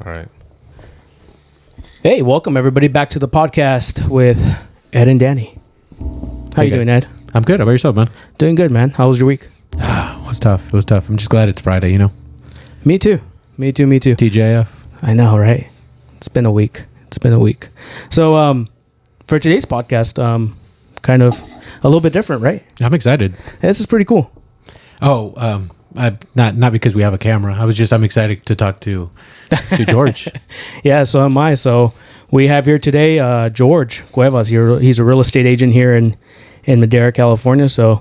All right. Hey, welcome everybody back to the podcast with Ed and Danny. How you doing, Ed? I'm good. How about yourself, man? Doing good, man. How was your week? It was tough. It was tough. I'm just glad it's Friday, you know? Me too. TJF. I know, right? It's been a week. So, for today's podcast, kind of a little bit different, right? I'm excited. This is pretty cool. Oh, not because we have a camera. I'm excited to talk to Jorge. Yeah, so am I. So we have here today Jorge Cuevas. He's a real estate agent here in Madera, California. So,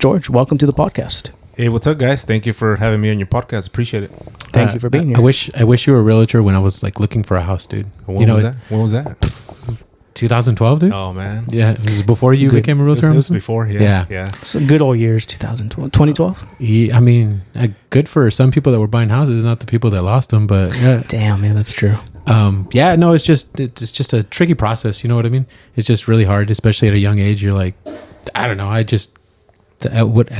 Jorge, welcome to the podcast. Hey, what's up, guys? Thank you for having me on your podcast. Appreciate it. Thank you for being here. I wish you were a realtor when I was like looking for a house, dude. When was that? 2012, dude. Oh man. Yeah, it was before you became a realtor. It was before. Yeah. Some good old years, 2012. Yeah, I mean, good for some people that were buying houses, not the people that lost them. But yeah. Damn, man, that's true. Yeah, no, it's just a tricky process. You know what I mean? It's just really hard, especially at a young age. You're like, I don't know. As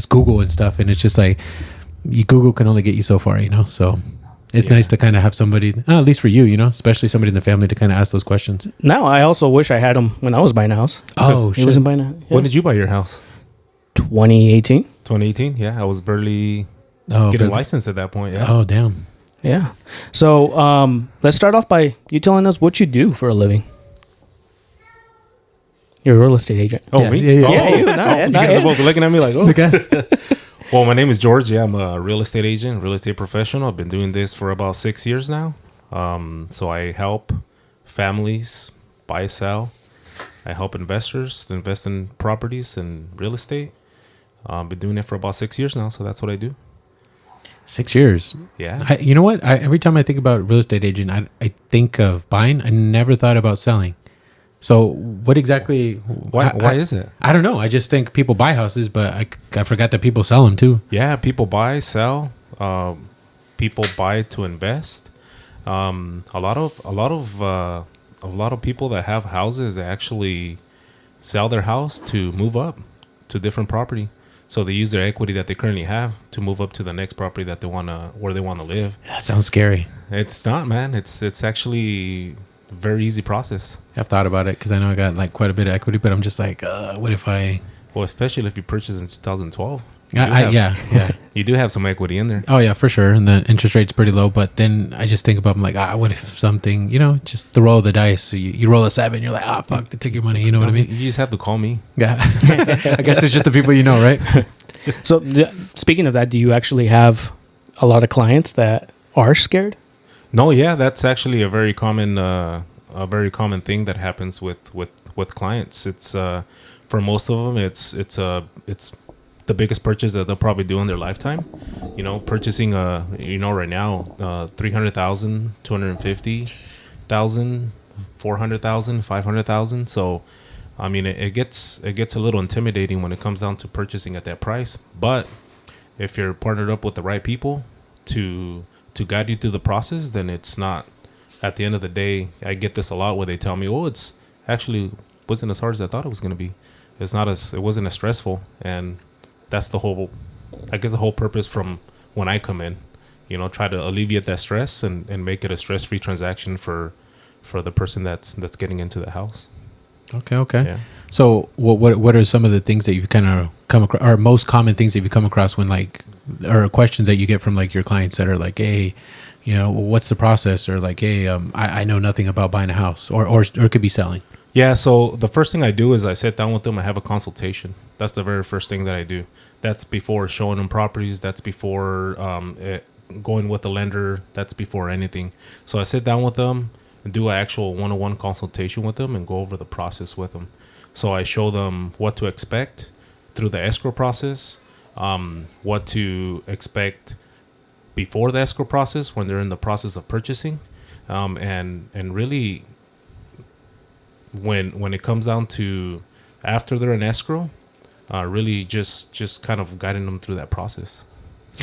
Google and stuff, and it's just like Google can only get you so far, you know. So it's nice to kind of have somebody, at least for you, you know, especially somebody in the family to kind of ask those questions. Now, I also wish I had him when I was buying a house. Oh, he wasn't buying a house. Yeah. When did you buy your house? 2018. 2018. Yeah, I was barely getting licensed at that point. Yeah. Oh, damn. Yeah. So let's start off by you telling us what you do for a living. You're a real estate agent. Oh, Yeah, me? yeah. Oh, Yeah, you. you guys are both looking at me like, oh. The guest. Well, my name is Jorge. I'm a real estate agent, real estate professional. I've been doing this for about 6 years now. So I help families buy, sell. I help investors to invest in properties and real estate. I've been doing it for about 6 years now. So that's what I do. 6 years. Yeah. You know what? Every time I think about real estate agent, I think of buying. I never thought about selling. So what exactly? Why is it? I don't know. I just think people buy houses, but I forgot that people sell them too. Yeah, people buy, sell. People buy to invest. A lot of people that have houses, they actually sell their house to move up to different property. So they use their equity that they currently have to move up to the next property that where they want to live. That sounds scary. It's not, man. It's actually a very easy process. I've thought about it because I know I got like quite a bit of equity, but I'm just like, what if I? Well, especially if you purchase in 2012. Yeah. You do have some equity in there. Oh yeah, for sure. And the interest rate's pretty low, but then I just think about, I'm like, what if something, you know, just the roll of the dice. So you roll a 7, you're like, fuck, they take your money. You know what I mean? You just have to call me. Yeah. I guess it's just the people you know, right? So speaking of that, do you actually have a lot of clients that are scared? No, yeah, that's actually a very common thing that happens with clients. It's for most of them, it's the biggest purchase that they'll probably do in their lifetime. You know, purchasing right now, 300,000, 250,000, 400,000, 500,000. So, I mean, it gets a little intimidating when it comes down to purchasing at that price. But if you're partnered up with the right people to guide you through the process, then it's not. At the end of the day, I get this a lot where they tell me, "Oh, it's actually wasn't as hard as I thought it was going to be. It wasn't as stressful." And that's the whole purpose from when I come in, you know, try to alleviate that stress and make it a stress-free transaction for the person that's getting into the house. Okay. Yeah. So what are some of the things that you've kind of come across, or most common things that you come across when or questions that you get from like your clients that are like, hey, you know, what's the process? Or like, hey, I know nothing about buying a house, or it could be selling. Yeah. So the first thing I do is I sit down with them. I have a consultation. That's the very first thing that I do. That's before showing them properties. That's before going with the lender. That's before anything. So I sit down with them and do an actual one-on-one consultation with them and go over the process with them. So I show them what to expect through the escrow process, what to expect before the escrow process when they're in the process of purchasing, and really when it comes down to after they're in escrow, really just kind of guiding them through that process.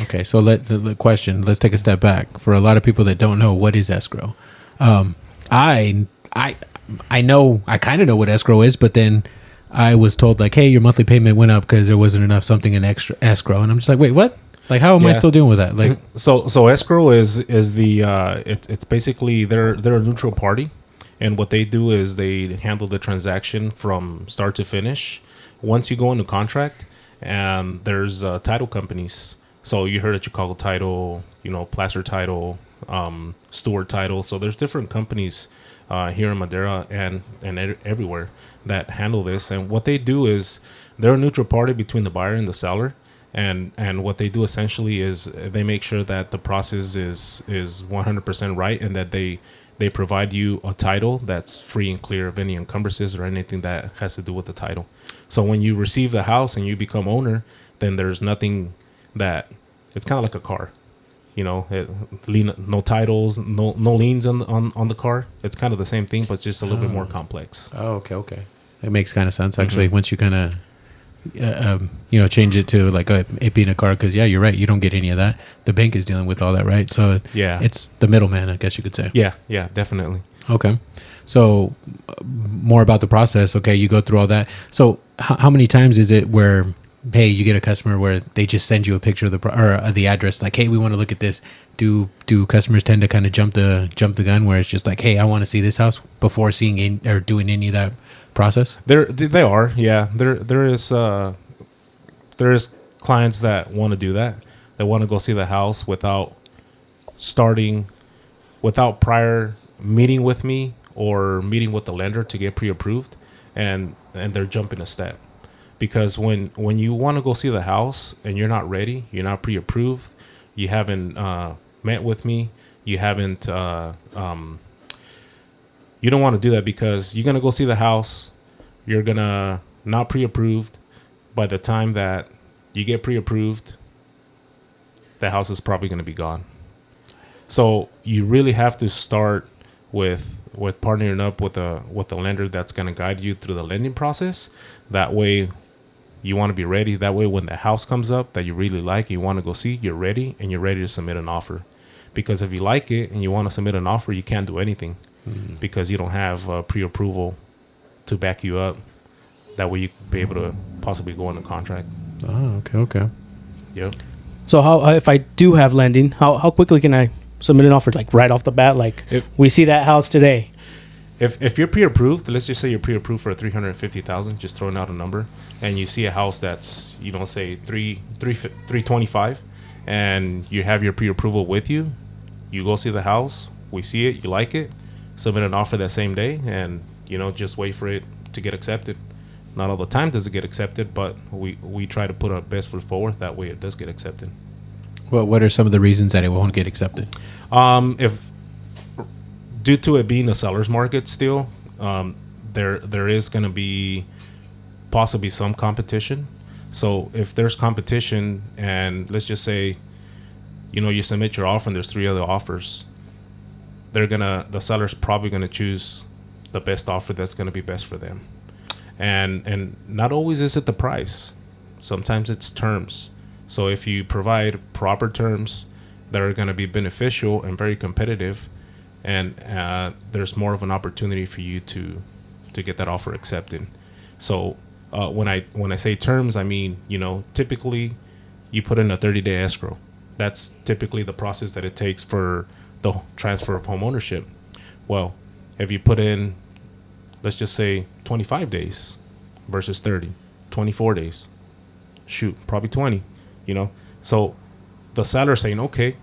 Okay, so the question, let's take a step back. For a lot of people that don't know, what is escrow? I know, I kind of know what escrow is, but then I was told like, hey, your monthly payment went up because there wasn't enough something in extra escrow. And I'm just like, wait, what? Like, how am I still doing with that? Like, so escrow is the it's basically they're a neutral party, and what they do is they handle the transaction from start to finish. Once you go into contract, and there's title companies. So you heard of Chicago Title, Placer Title, Stewart Title. So there's different companies here in Madera and everywhere that handle this. And what they do is they're a neutral party between the buyer and the seller. And what they do essentially is they make sure that the process is 100% right, and that they provide you a title that's free and clear of any encumbrances or anything that has to do with the title. So when you receive the house and you become owner, then there's nothing that it's kind of like a car, no titles, no liens on the car. It's kind of the same thing, but just a little bit more complex. oh, okay. It makes kind of sense actually. Once you kind of change it to like it being a car, because you're right, you don't get any of that. The bank is dealing with all that, right? So it's the middleman, I guess you could say. Yeah, definitely. Okay, so more about the process. Okay, you go through all that. So how many times is it where, hey, you get a customer where they just send you a picture of the address, like, hey, we want to look at this? Do customers tend to kind of jump the gun where it's just like, hey, I want to see this house before seeing or doing any of that process? They are, yeah. There is clients that want to do that. They want to go see the house without prior meeting with me or meeting with the lender to get pre-approved, and they're jumping a step. Because when you want to go see the house and you're not ready, you're not pre-approved, you haven't met with me, you haven't you don't want to do that, because you're going to go see the house, you're going to not pre-approved. By the time that you get pre-approved, the house is probably going to be gone. So you really have to start with partnering up with a lender that's going to guide you through the lending process. That way you want to be ready. That way when the house comes up that you really like, you want to go see, you're ready, and you're ready to submit an offer. Because if you like it and you want to submit an offer, you can't do anything because you don't have pre-approval to back you up. That way you can be able to possibly go into contract. Oh, okay. Yep. So how if I do have lending, how quickly can I submit an offer, like right off the bat? Like, if we see that house today. If you're pre-approved, let's just say you're pre-approved for $350,000, just throwing out a number, and you see a house that's, say 325, and you have your pre-approval with you, you go see the house, we see it, you like it, submit an offer that same day, and just wait for it to get accepted. Not all the time does it get accepted, but we try to put our best foot forward. That way it does get accepted. Well, what are some of the reasons that it won't get accepted? If due to it being a seller's market still, there is going to be possibly some competition. So if there's competition, and let's just say, you submit your offer and there's 3 other offers, the seller's probably gonna choose the best offer that's gonna be best for them. And not always is it the price. Sometimes it's terms. So if you provide proper terms that are going to be beneficial and very competitive, and there's more of an opportunity for you to get that offer accepted. So when I say terms, I mean, typically you put in a 30-day escrow. That's typically the process that it takes for the transfer of home ownership. Well, if you put in, let's just say 25 days versus 30, 24 days, probably 20, So the seller saying, okay,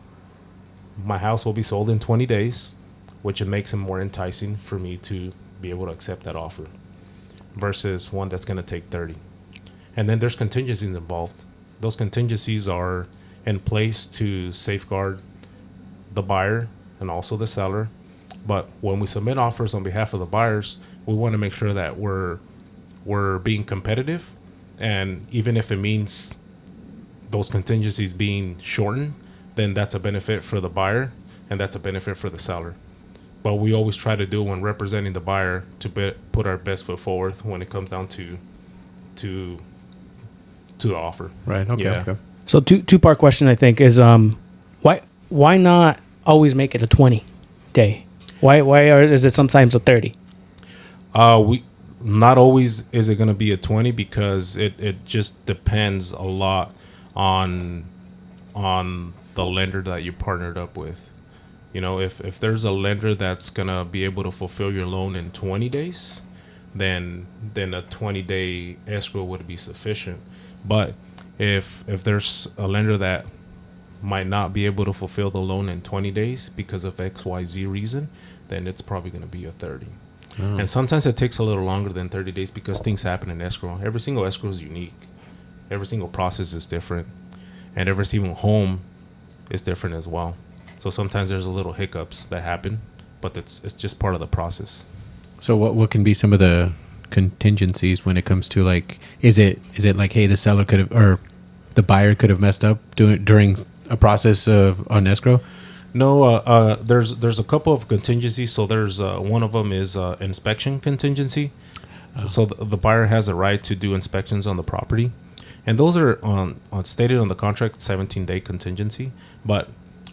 my house will be sold in 20 days, which it makes it more enticing for me to be able to accept that offer versus one that's going to take 30. And then there's contingencies involved. Those contingencies are in place to safeguard the buyer and also the seller. But when we submit offers on behalf of the buyers, we want to make sure that we're being competitive. And even if it means those contingencies being shortened, then that's a benefit for the buyer and that's a benefit for the seller. But we always try to do, when representing the buyer, to put our best foot forward when it comes down to the offer. Right. Okay. Yeah. Okay. So two-part question, I think, is why not always make it a 20 day? Why is it sometimes a 30? We not always is it going to be a 20 because it just depends a lot on on the lender that you partnered up with. If there's a lender that's gonna be able to fulfill your loan in 20 days, then a 20-day escrow would be sufficient. But if there's a lender that might not be able to fulfill the loan in 20 days because of XYZ reason, then it's probably going to be a 30. Oh. And sometimes it takes a little longer than 30 days because things happen in escrow. Every single escrow is unique. Every single process is different. And every single home is different as well. So sometimes there's a little hiccups that happen, but it's just part of the process. So what can be some of the contingencies when it comes to like, is it like, hey, the seller could have, or the buyer could have messed up during a process on escrow? No, there's a couple of contingencies. So there's one of them is inspection contingency. Oh. So the buyer has a right to do inspections on the property, and those are on stated on the contract 17-day contingency. But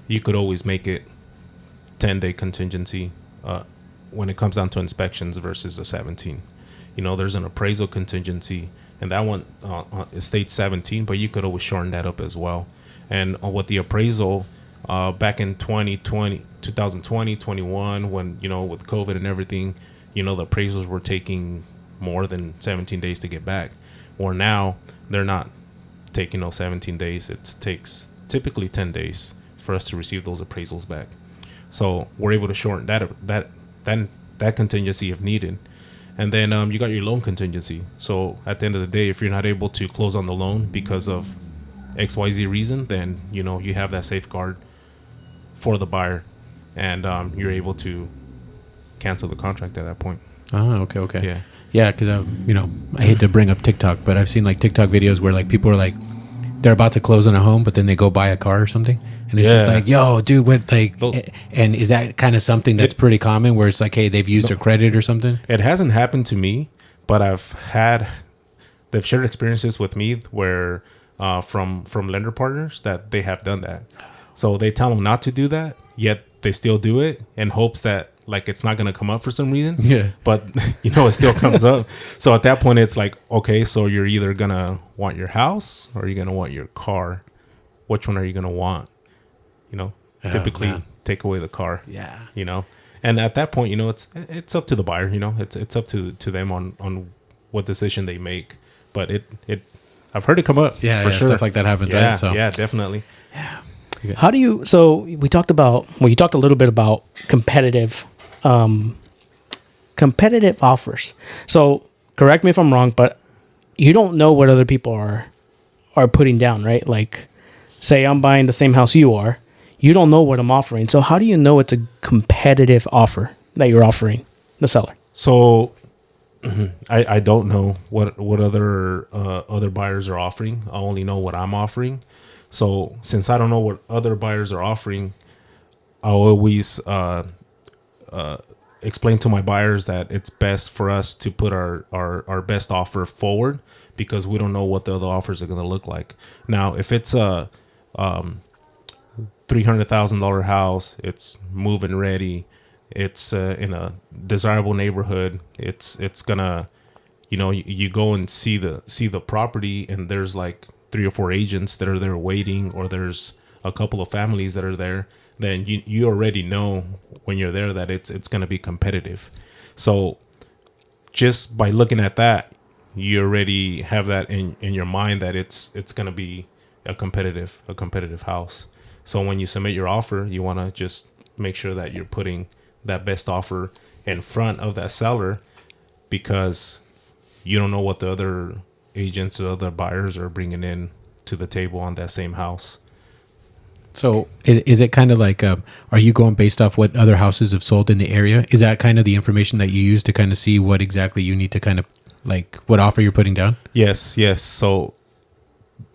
you could always make it 10-day contingency when it comes down to inspections versus a 17. There's an appraisal contingency, and that one it states 17, but you could always shorten that up as well. And with the appraisal, back in 2020, 21, when, with COVID and everything, the appraisals were taking more than 17 days to get back. Or now they're not taking those 17 days. It takes typically 10 days for us to receive those appraisals back. So we're able to shorten that contingency if needed. And then you got your loan contingency. So at the end of the day, if you're not able to close on the loan because of XYZ reason, then you have that safeguard for the buyer, and you're able to cancel the contract at that point. Oh, okay. Yeah, because I hate to bring up TikTok, but I've seen like TikTok videos where like people are like, they're about to close on a home, but then they go buy a car or something, and it's just like, yo, dude, what, like, and is that kind of something that's pretty common where it's like, hey, they've used their credit or something? It hasn't happened to me, but they've shared experiences with me where from lender partners that they have done that. So they tell them not to do that, yet they still do it in hopes that like it's not going to come up for some reason. Yeah. But it still comes up. So at that point it's like, okay, so you're either going to want your house or you're going to want your car. Which one are you going to want? Typically take away the car. Yeah. And at that point, it's up to the buyer, it's up to them on what decision they make. But I've heard it come up. Yeah, for sure. Stuff like that happens, right? So. Yeah, definitely. Yeah. How do you? So you talked a little bit about competitive offers. So correct me if I'm wrong, but you don't know what other people are putting down, right? Like, say I'm buying the same house you are, you don't know what I'm offering. So how do you know it's a competitive offer that you're offering the seller? So I don't know what other buyers are offering. I only know what I'm offering. So since I don't know what other buyers are offering, I always explain to my buyers that it's best for us to put our best offer forward because we don't know what the other offers are going to look like. Now, if it's a $300,000 house, it's move-in ready, it's in a desirable neighborhood, it's gonna, you go and see the property, and there's like 3 or 4 agents that are there waiting, or there's a couple of families that are there, then you already know when you're there that it's going to be competitive. So just by looking at that, you already have that in your mind that it's going to be a competitive house. So when you submit your offer, you want to just make sure that you're putting that best offer in front of that seller, because you don't know what the other agents or other buyers are bringing in to the table on that same house. So is it kind of like, are you going based off what other houses have sold in the area? Is that kind of the information that you use to kind of see what exactly you need to kind of like what offer you're putting down? Yes. So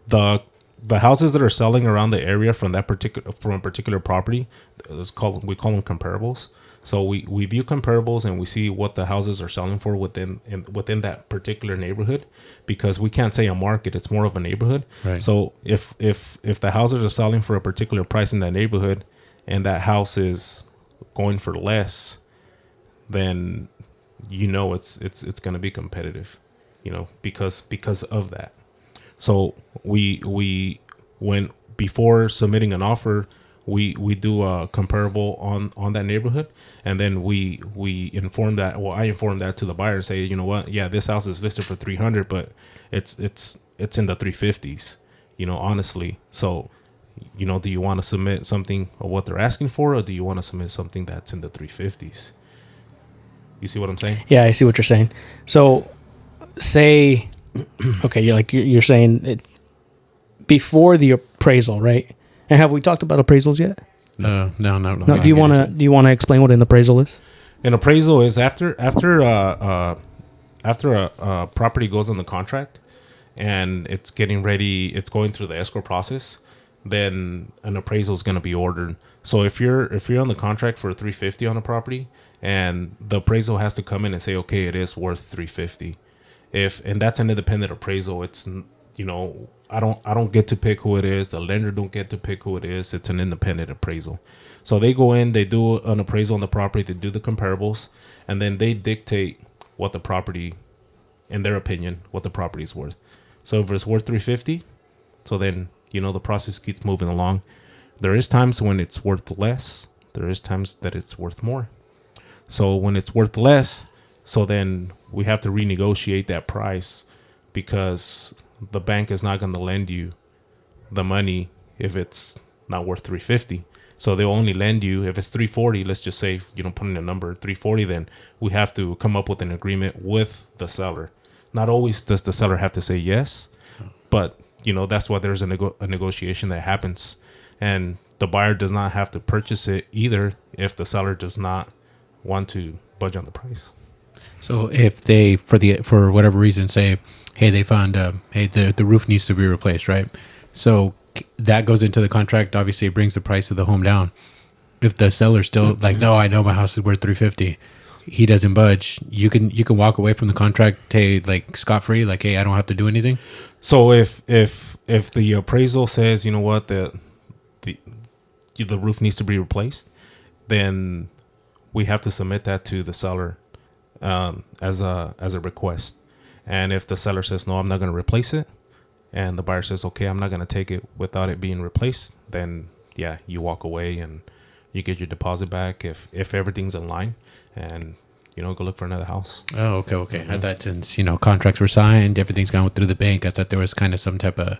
the houses that are selling around the area from a particular property, we call them comparables. So we view comparables and we see what the houses are selling for within that particular neighborhood, because we can't say a market, it's more of a neighborhood. Right. So if the houses are selling for a particular price in that neighborhood and that house is going for less, then it's going to be competitive, because of that. So when before submitting an offer, we do a comparable on that neighborhood, and then we inform that. Well, I inform that to the buyer and say, you know what, yeah, this house is listed for 300, but it's in the 350s. Honestly. So, do you want to submit something of what they're asking for, or do you want to submit something that's in the 350s? You see what I'm saying? Yeah, I see what you're saying. So, say, okay, you're saying it before the appraisal, right? And have we talked about appraisals yet? No. No. Do you want to explain what an appraisal is? An appraisal is after a property goes on the contract and it's getting ready, it's going through the escrow process, then an appraisal is going to be ordered. So if you're on the contract for 350 on a property, and the appraisal has to come in and say, okay, it is worth 350. And that's an independent appraisal, it's I don't get to pick who it is. The lender don't get to pick who it is. It's an independent appraisal. So they go in, they do an appraisal on the property, they do the comparables, and then they dictate what the property, in their opinion, what the property is worth. So if it's worth 350, so then the process keeps moving along. There is times when it's worth less. There is times that it's worth more. So when it's worth less, so then we have to renegotiate that price, because the bank is not going to lend you the money if it's not worth 350. So they'll only lend you if it's 340. Let's just say, put in a number 340, then we have to come up with an agreement with the seller. Not always does the seller have to say yes, but that's why there's a negotiation that happens, and the buyer does not have to purchase it either if the seller does not want to budge on the price. So if they, for whatever reason, say, hey, they found, hey, the roof needs to be replaced, right? So that goes into the contract. Obviously, it brings the price of the home down. If the seller's still like, no, I know my house is worth 350, he doesn't budge, you can walk away from the contract, hey, like scot free, like, hey, I don't have to do anything. So if the appraisal says, what, the roof needs to be replaced, then we have to submit that to the seller as a request. And if the seller says, no, I'm not going to replace it, and the buyer says, okay, I'm not going to take it without it being replaced, then yeah, you walk away and you get your deposit back if everything's in line, and go look for another house. Oh, okay. Mm-hmm. I thought since contracts were signed, everything's gone through the bank, I thought there was kind of some type of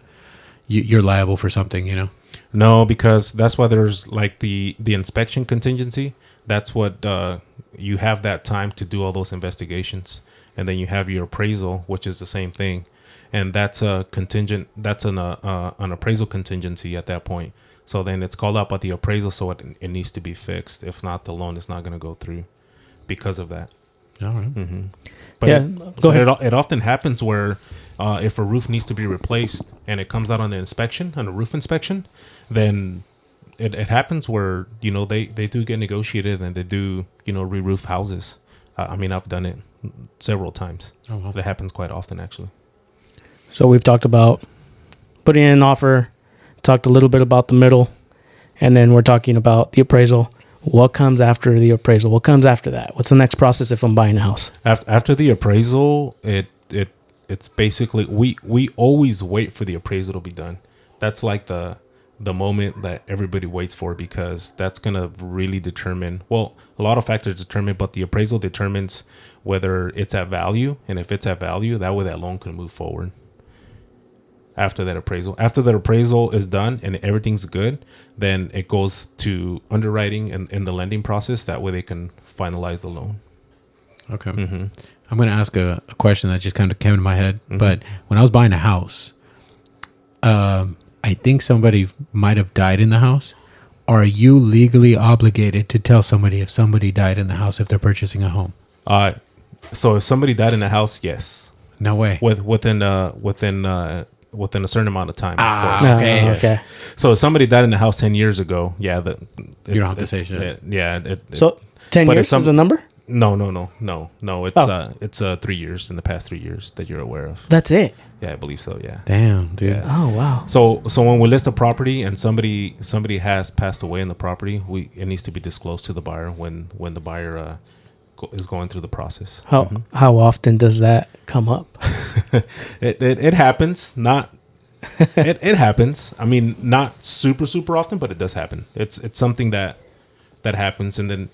you're liable for something. No, because that's why there's like the inspection contingency. That's what you have that time to do all those investigations, and then you have your appraisal, which is the same thing, and that's a contingent. That's an appraisal contingency at that point. So then it's called out by the appraisal, so it needs to be fixed. If not, the loan is not going to go through because of that. All right. Mm-hmm. But yeah, go ahead. It often happens where if a roof needs to be replaced and it comes out on a roof inspection, then it happens where they do get negotiated and they do re-roof houses. I've done it several times. Oh, wow. It happens quite often, actually. So we've talked about putting in an offer, talked a little bit about the middle, and then we're talking about the appraisal. What comes after the appraisal? What comes after that? What's the next process if I'm buying a house? After the appraisal, it's basically we always wait for the appraisal to be done. That's like the moment that everybody waits for, because that's going to really determine, well, a lot of factors determine, but the appraisal determines whether it's at value. And if it's at value, that way that loan can move forward. After the appraisal is done and everything's good, then it goes to underwriting and in the lending process. That way they can finalize the loan. Okay. Mm-hmm. I'm going to ask a question that just kind of came to my head. Mm-hmm. But when I was buying a house, I think somebody might have died in the house. Are you legally obligated to tell somebody if somebody died in the house if they're purchasing a home? So if somebody died in the house, yes. No way. Within a certain amount of time. Okay. Okay. So if somebody died in the house 10 years ago, yeah, you don't have to say shit. So 10 years is a number? No. It's 3 years in the past 3 years that you're aware of. That's it. Yeah, I believe so. Yeah. Damn, dude. Yeah. Oh wow. So when we list a property and somebody has passed away in the property, it needs to be disclosed to the buyer when the buyer is going through the process. How often does that come up? It happens, not it happens. I mean, not super often, but it does happen. It's something that happens, and then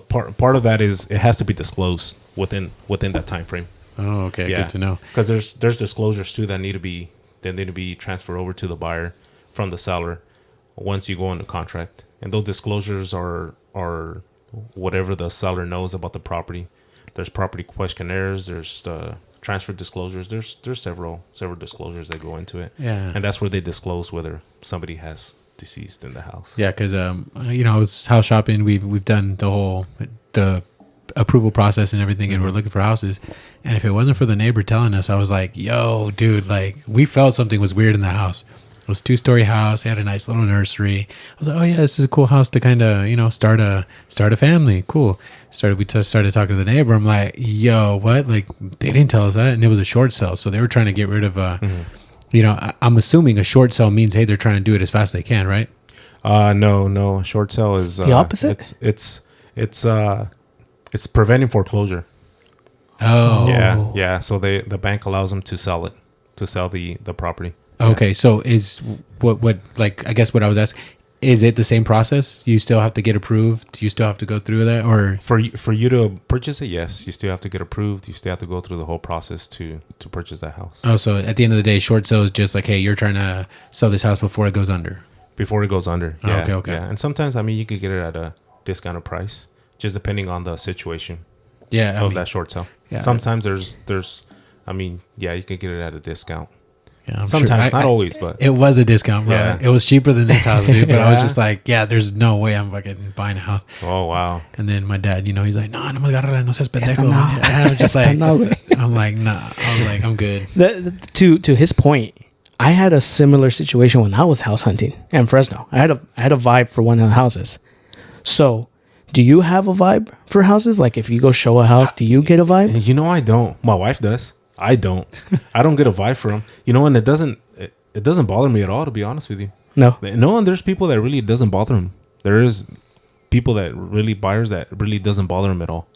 part of that is it has to be disclosed within that time frame. Oh, okay, good to know. Because there's disclosures too that need to be transferred over to the buyer from the seller once you go into contract, and those disclosures are whatever the seller knows about the property. There's property questionnaires. There's transfer disclosures. There's several disclosures that go into it. Yeah, and that's where they disclose whether somebody has deceased in the house. Yeah, because I was house shopping. We've done the approval process and everything, and we're looking for houses. And if it wasn't for the neighbor telling us, I was like, "Yo, dude!" Like we felt something was weird in the house. It was a 2-story house. It had a nice little nursery. I was like, "Oh yeah, this is a cool house to kind of start a family." Cool. We started talking to the neighbor. I'm like, "Yo, what?" Like they didn't tell us that, and it was a short sale, so they were trying to get rid of I'm assuming a short sale means, hey, they're trying to do it as fast as they can, right? No. Short sale is the opposite. It's preventing foreclosure. Oh, yeah. So the bank allows them to sell the property. Okay, so is what like I guess what I was asking, is it the same process? You still have to get approved? You still have to go through that, or for you to purchase it? Yes, you still have to get approved. You still have to go through the whole process to purchase that house. Oh, so at the end of the day, short sale is just like, hey, you're trying to sell this house before it goes under. Before it goes under. Yeah. Okay. Yeah, and sometimes you could get it at a discounted price, just depending on the situation. Yeah, of that short sale. Yeah. Sometimes there's you could get it at a discount. Yeah, sometimes, not always, but it was a discount, bro. Yeah. It was cheaper than this house, dude. But I was just like, there's no way I'm fucking buying a house. Oh wow! And then my dad, he's like, no me agarra, no seas pendejo. And I was just like, I'm like, nah. I was like, I'm good. To his point, I had a similar situation when I was house hunting in Fresno. I had a vibe for one of the houses. So, do you have a vibe for houses? Like, if you go show a house, do you get a vibe? I don't. My wife does. I don't. I don't get a vibe from them. And it doesn't bother me at all, to be honest with you. No. And there's people that really doesn't bother them. There is people buyers that really doesn't bother them at all.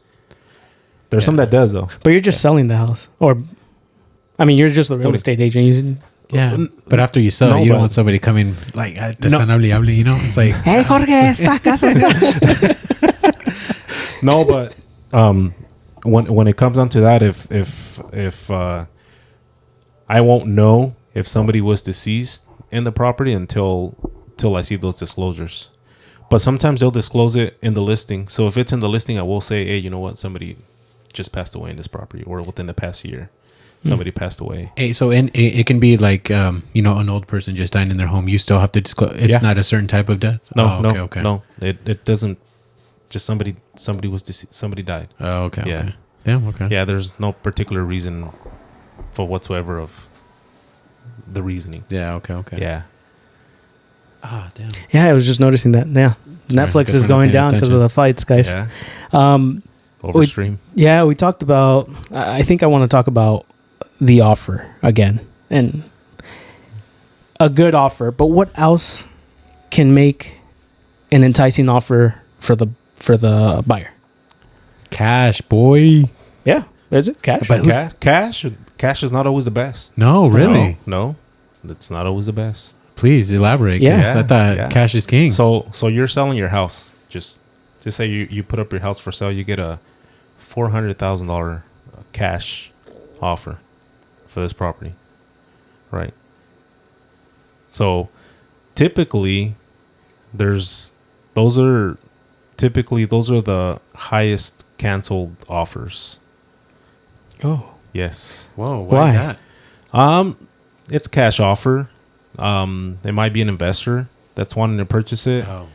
There's some that does though. But you're just selling the house, you're just the real estate agent. Yeah, but after you sell it, you don't want somebody coming like, it's like, hey, Jorge, esta casa está. No, but when it comes down to that, if I won't know if somebody was deceased in the property until I see those disclosures. But sometimes they'll disclose it in the listing. So if it's in the listing, I will say, hey, you know what, somebody just passed away in this property, or within the past year. Somebody passed away. Hey, so it can be like an old person just dying in their home. You still have to disclose. It's not a certain type of death. No. It doesn't. Just somebody was deceased. Somebody died. Oh, okay. Yeah. Okay. Yeah. Okay. Yeah. There's no particular reason for whatsoever of the reasoning. Yeah. Okay. Okay. Yeah. Ah, damn. Yeah, I was just noticing that. Yeah, Netflix is going down because of the fights, guys. Yeah. Overstream. We talked about. I think I want to talk about the offer again, and a good offer. But what else can make an enticing offer for the buyer? Cash, boy. Yeah, is it cash? But cash is not always the best. No, really. No, it's not always the best. Please elaborate. Yeah. I thought cash is king. So you're selling your house. Just say you put up your house for sale. You get a $400,000 cash offer for this property, right? So typically, those are the highest canceled offers. Oh, yes. Whoa, why is that? It's a cash offer. It might be an investor that's wanting to purchase it. Oh.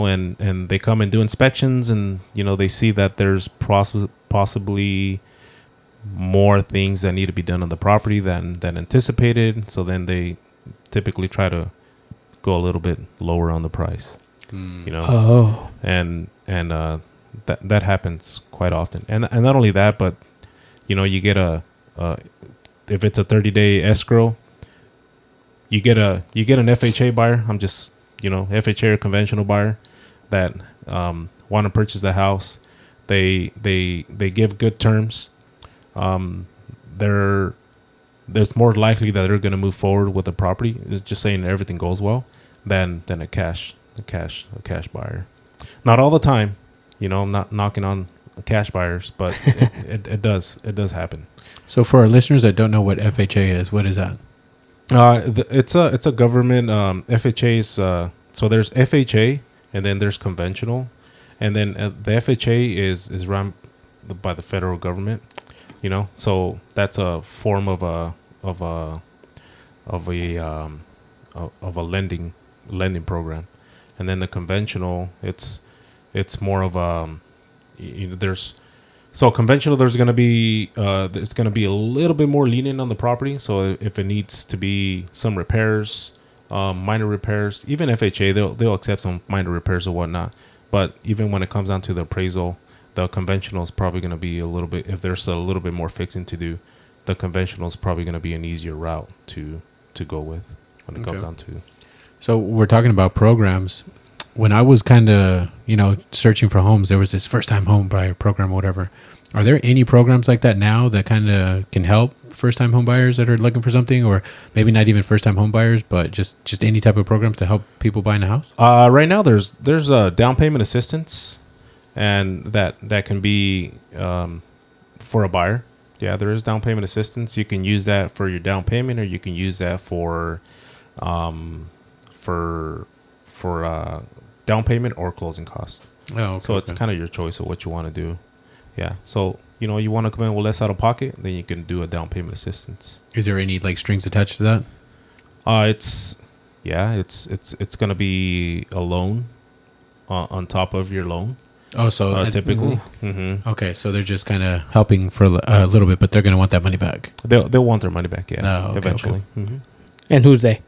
And they come and do inspections, and they see that there's possibly more things that need to be done on the property than anticipated. So then they typically try to go a little bit lower on the price. Oh. And that happens quite often. And not only that, but you get if it's a 30-day escrow, you get an FHA buyer. I'm just FHA or conventional buyer that want to purchase the house. They give good terms. They're there's more likely that they're going to move forward with the property. It's just saying everything goes well than a cash buyer. Not all the time, I'm not knocking on cash buyers, but it does happen. So for our listeners that don't know what FHA is, what is that? It's a government FHA's. So there's FHA and then there's conventional, and then the FHA is run by the federal government. So that's a form of a lending program, and then the conventional, it's more of there's conventional, there's going to be it's going to be a little bit more lenient on the property. So if it needs to be some repairs, minor repairs, even FHA, they'll accept some minor repairs or whatnot. But even when it comes down to the appraisal, the conventional is probably going to be a little bit, if there's a little bit more fixing to do, the conventional is probably going to be an easier route to go with when it comes down to. So we're talking about programs. When I was kind of, searching for homes, there was this first time home buyer program or whatever. Are there any programs like that now that kind of can help first time home buyers that are looking for something, or maybe not even first time home buyers, but just any type of programs to help people buying a house? Right now there's a down payment assistance, and that can be for a buyer. Yeah, there is down payment assistance. You can use that for your down payment, or you can use that for down payment or closing costs. Oh, okay, so it's kind of your choice of what you want to do. Yeah. So, you want to come in with less out of pocket, then you can do a down payment assistance. Is there any strings attached to that? It's going to be a loan on top of your loan. Oh, so typically. Mm-hmm. Okay. So they're just kind of helping for a little bit, but they're going to want that money back. They'll want their money back. Yeah. Okay, eventually. Okay. Mm-hmm. And who's they?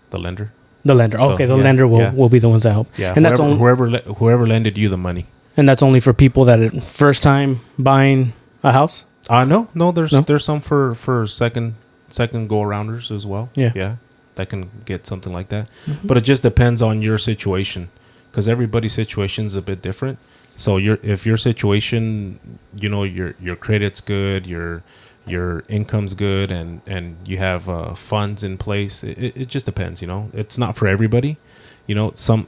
The lender. The lender. Okay. The lender will be the ones that help. Yeah. And whoever lended you the money. And that's only for people that are first time buying a house? No. There's some for second go arounders as well. Yeah. That can get something like that. Mm-hmm. But it just depends on your situation, because everybody's situation is a bit different. So if your situation, your credit's good, your income's good, and you have funds in place, it just depends. It's not for everybody. Some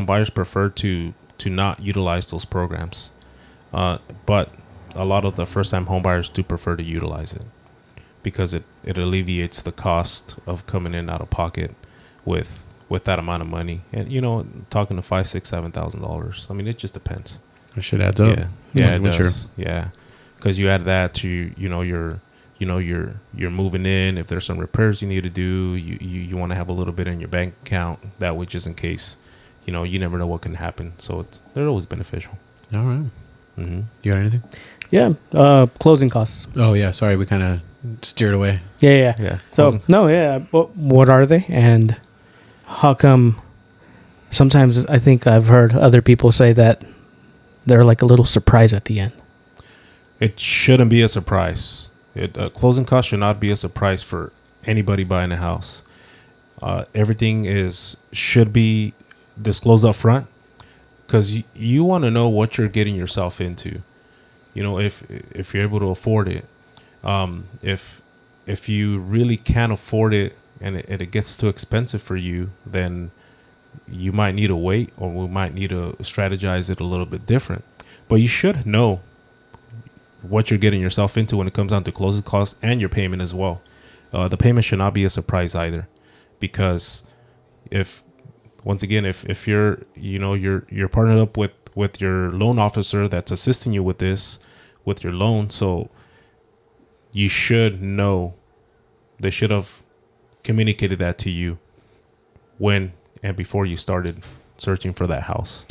buyers prefer to not utilize those programs, but a lot of the first time home buyers do prefer to utilize it, because it alleviates the cost of coming in out of pocket with that amount of money. And talking to $5,000, $6,000, $7,000. I mean, it just depends. It should add up. Yeah, it does. Sure. Yeah, because you add that to you're moving in. If there's some repairs you need to do, you want to have a little bit in your bank account, that way, just in case. You never know what can happen. So they're always beneficial. All right. Mm-hmm. You got anything? Yeah. Closing costs. Oh yeah. Sorry, we kind of steered away. Yeah. So what are they, and how come? Sometimes I think I've heard other people say that they're like a little surprise at the end. It shouldn't be a surprise. Closing costs should not be a surprise for anybody buying a house. Everything should be disclosed up front, because you want to know what you're getting yourself into. If you're able to afford it. If you really can't afford it and it gets too expensive for you, then you might need to wait, or we might need to strategize it a little bit different. But you should know what you're getting yourself into when it comes down to closing costs and your payment as well. The payment should not be a surprise either, because if you're you're partnered up with your loan officer that's assisting you with your loan, so you should know. They should have communicated that to you when and before you started searching for that house.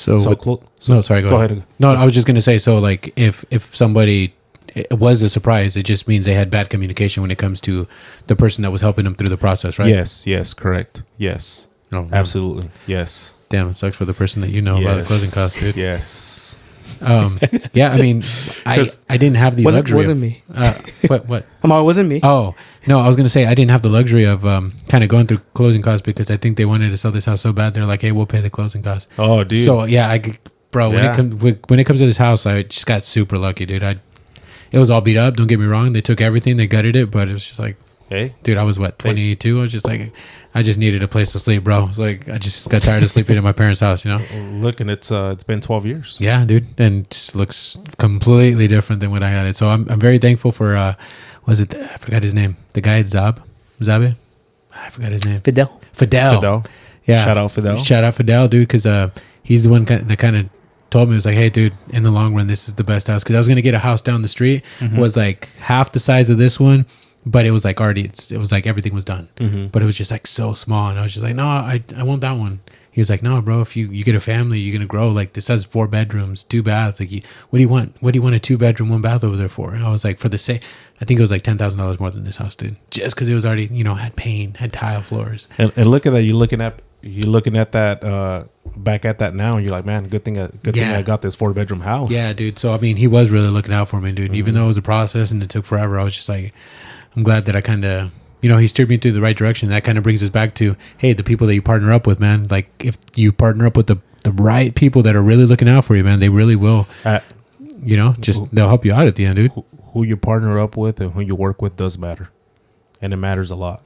Go ahead. No, I was just going to say, so if somebody, it was a surprise, it just means they had bad communication when it comes to the person that was helping them through the process, right? Yes, correct. Yes. Oh, absolutely. Yes. Damn, it sucks for the person that about the closing costs, dude. Yes. Yeah, I mean, I didn't have the luxury. It wasn't me. What? It wasn't me. Oh, no, I was going to say I didn't have the luxury of kind of going through closing costs, because I think they wanted to sell this house so bad. They're like, hey, we'll pay the closing costs. Oh, dude. So, yeah, when it comes to this house, I just got super lucky, dude. it was all beat up. Don't get me wrong. They took everything. They gutted it, but it was just like, Hey, dude, I was 22. I was just like, I just needed a place to sleep, bro. It's like I just got tired of sleeping at my parents' house, look, and it's been 12 years. Yeah, dude, and it just looks completely different than when I had it. So I'm very thankful for was it? I forgot his name. The guy at Zabe. I forgot his name. Fidel. Yeah. Shout out Fidel, dude, because he's the one that kind of told me, it was like, hey, dude, in the long run, this is the best house. Because I was gonna get a house down the street, was like half the size of this one. But it was like already, it was like everything was done. But it was just like so small. And I was just like, no, I want that one. He was like, no, bro, if you get a family, you're going to grow. Like this has 4 bedrooms, 2 baths. Like, what do you want? What do you want a 2-bedroom, 1 bath over there for? And I was like, for the sake, I think it was like $10,000 more than this house, dude. Just because it was already, had paint, had tile floors. And look at that. You're looking at that, back at that now. And you're like, man, good thing I got this 4-bedroom house. Yeah, dude. So, I mean, he was really looking out for me, dude. Even though it was a process and it took forever, I was just like, I'm glad that I kind of, he steered me through the right direction. That kind of brings us back to, hey, the people that you partner up with, man. Like, if you partner up with the right people that are really looking out for you, man, they really will, they'll help you out at the end, dude. Who you partner up with and who you work with does matter. And it matters a lot.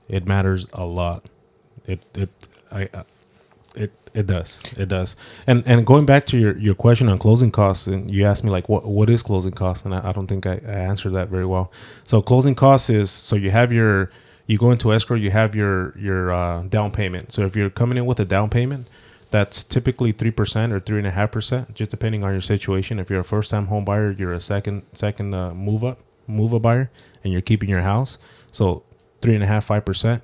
It matters a lot. It does. And going back to your question on closing costs, and you asked me like what is closing costs, and I don't think I answered that very well. So closing costs is, so you go into escrow, you have your down payment. So if you're coming in with a down payment, that's typically 3% or 3.5%, just depending on your situation. If you're a first time home buyer, you're a second move up buyer, and you're keeping your house, so 3.5-5%.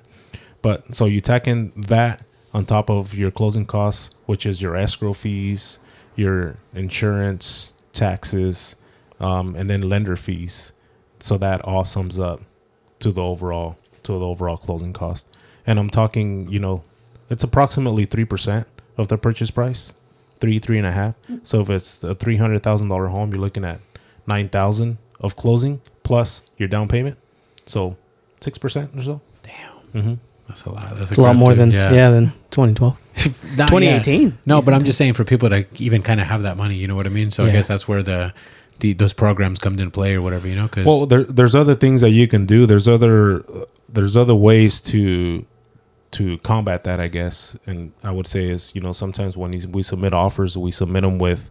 But so you tack in that on top of your closing costs, which is your escrow fees, your insurance, taxes, and then lender fees. So that all sums up to the overall closing cost. And I'm talking, it's approximately 3% of the purchase price, 3.5. So if it's a $300,000 home, you're looking at $9,000 of closing plus your down payment. So 6% or so. Damn. Mm-hmm. That's a lot. That's a lot more than 2012. 2018. Yeah. No, but I'm just saying for people to even kind of have that money, you know what I mean? So I guess that's where those programs come into play or whatever, Cause well, there's other things that you can do. There's other ways to combat that, I guess. And I would say is, sometimes when we submit offers, we submit them with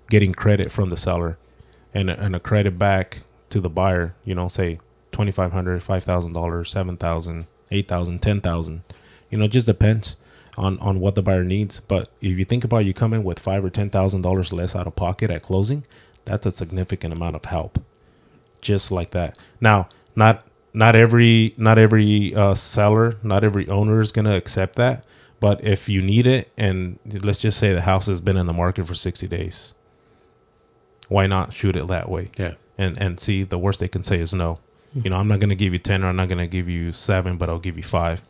getting credit from the seller and a credit back to the buyer, say $2,500, $5,000, $7,000. $8,000, $10,000, it just depends on what the buyer needs. But if you think about, you come in with $5,000 or $10,000 less out of pocket at closing, that's a significant amount of help, just like that. Now, not every seller, not every owner is gonna accept that. But if you need it, and let's just say the house has been in the market for 60 days, why not shoot it that way? Yeah, and see, the worst they can say is no. I'm not going to give you 10 or I'm not going to give you 7, but I'll give you 5.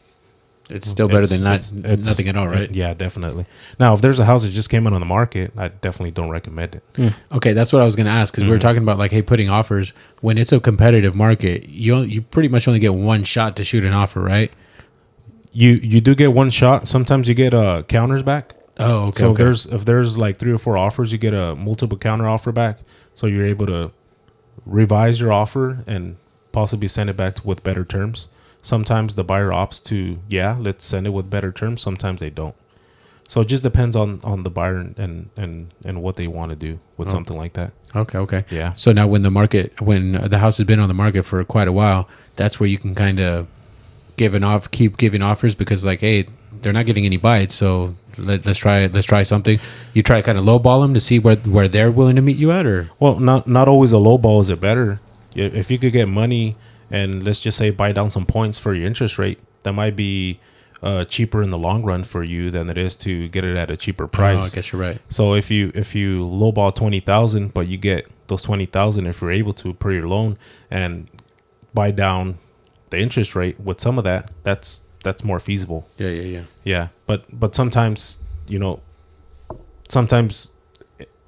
It's still better than nothing at all, right? Yeah, definitely. Now, if there's a house that just came out on the market, I definitely don't recommend it. Okay, that's what I was going to ask, because we were talking about like, hey, putting offers. When it's a competitive market, you pretty much only get one shot to shoot an offer, right? You do get one shot. Sometimes you get counters back. Oh, okay. So if there's like 3 or 4 offers, you get a multiple counter offer back. So you're able to revise your offer and possibly send it back with better terms. Sometimes the buyer opts to, let's send it with better terms. Sometimes they don't. So it just depends on the buyer and what they want to do with something like that. Okay. Yeah. So now when the house has been on the market for quite a while, that's where you can kind of keep giving offers, because like, hey, they're not getting any bites. So let's try something. You try to kind of lowball them to see where they're willing to meet you at, or? Well, not always a lowball is it better. If you could get money and let's just say buy down some points for your interest rate, that might be cheaper in the long run for you than it is to get it at a cheaper price. Oh, I guess you're right. So if you lowball 20,000, but you get those 20,000 if you're able to per your loan and buy down the interest rate with some of that, that's more feasible. Yeah. But sometimes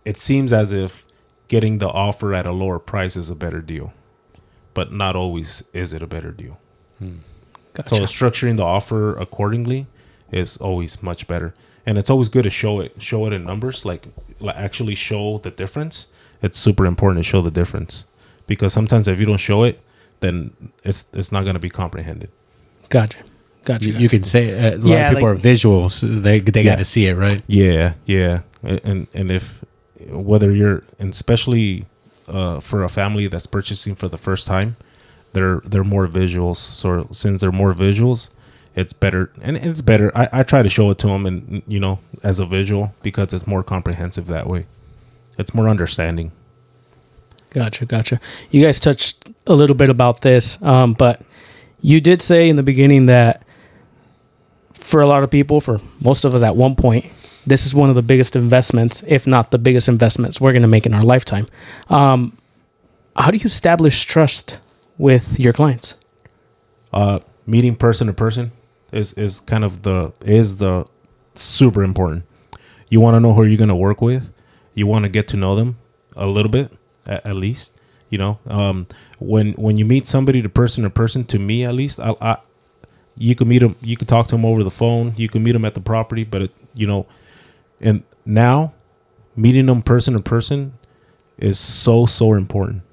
it seems as if getting the offer at a lower price is a better deal, but not always is it a better deal. Gotcha. So structuring the offer accordingly is always much better, and it's always good to show it in numbers, like actually show the difference. It's super important to show the difference, because sometimes if you don't show it, then it's not going to be comprehended. Gotcha. You can say a lot of people are visual, so they got to see it, right? Yeah, and if whether you're, and especially for a family that's purchasing for the first time, they're more visuals. So since they're more visuals, it's better, and it's better. I try to show it to them, and as a visual, because it's more comprehensive that way. It's more understanding. Gotcha. You guys touched a little bit about this, but you did say in the beginning that for a lot of people, for most of us at one point, this is one of the biggest investments, if not the biggest investments we're going to make in our lifetime. How do you establish trust with your clients? Meeting person to person is kind of the super important. You want to know who you're going to work with. You want to get to know them a little bit, at least. When you meet somebody to person, to me at least, you can meet them. You can talk to them over the phone. You can meet them at the property, but and now meeting them person to person is so important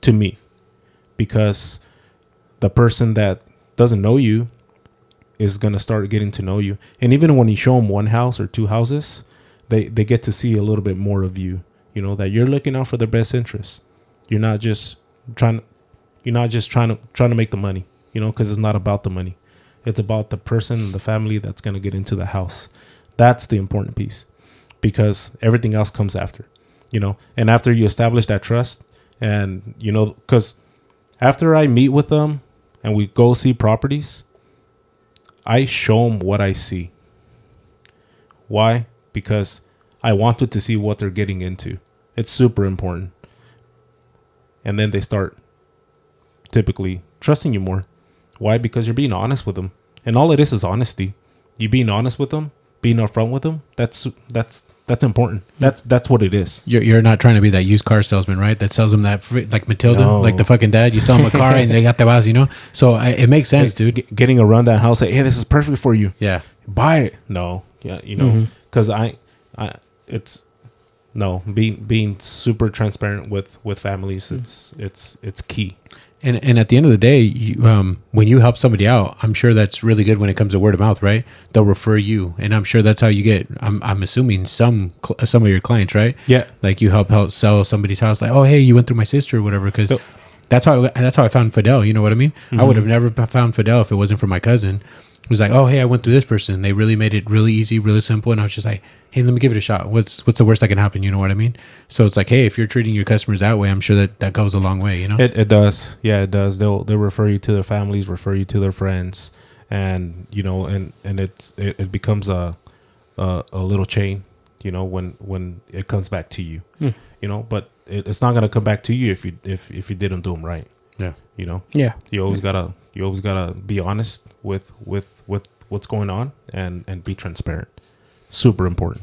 to me, because the person that doesn't know you is going to start getting to know you. And even when you show them one house or two houses, they get to see a little bit more of you, that you're looking out for their best interests. You're not just trying to make the money, because it's not about the money. It's about the person, the family that's going to get into the house. That's the important piece, because everything else comes after, and after you establish that trust, and, because after I meet with them and we go see properties, I show them what I see. Why? Because I want them to see what they're getting into. It's super important. And then they start typically trusting you more. Why? Because you're being honest with them. And all it is honesty. You being honest with them, being upfront with them, that's important. That's what it is. You're not trying to be that used car salesman, right? That sells them that, like Matilda, like the fucking dad. You sell them a car and they got the house, So it makes sense, dude. Getting around that house, like, hey, this is perfect for you. Yeah. Buy it. No. Yeah, because being super transparent with families, it's key. And at the end of the day, when you help somebody out, I'm sure that's really good when it comes to word of mouth, right? They'll refer you, and I'm sure that's how you get. I'm assuming some of your clients, right? Yeah, like you help sell somebody's house, like, oh, hey, you went through my sister or whatever, because that's how I found Fidel. You know what I mean? Mm-hmm. I would have never found Fidel if it wasn't for my cousin. It was like, oh, hey, I went through this person. They really made it really easy, really simple, and I was just like, hey, let me give it a shot. What's the worst that can happen? You know what I mean? So it's like, hey, if you're treating your customers that way, I'm sure that goes a long way. It does. Yeah, it does. They'll refer you to their families, refer you to their friends, and and it becomes a little chain. When it comes back to you. But it's not gonna come back to you if you didn't do them right. Yeah. Yeah. You always gotta be honest with what's going on and be transparent. Super important.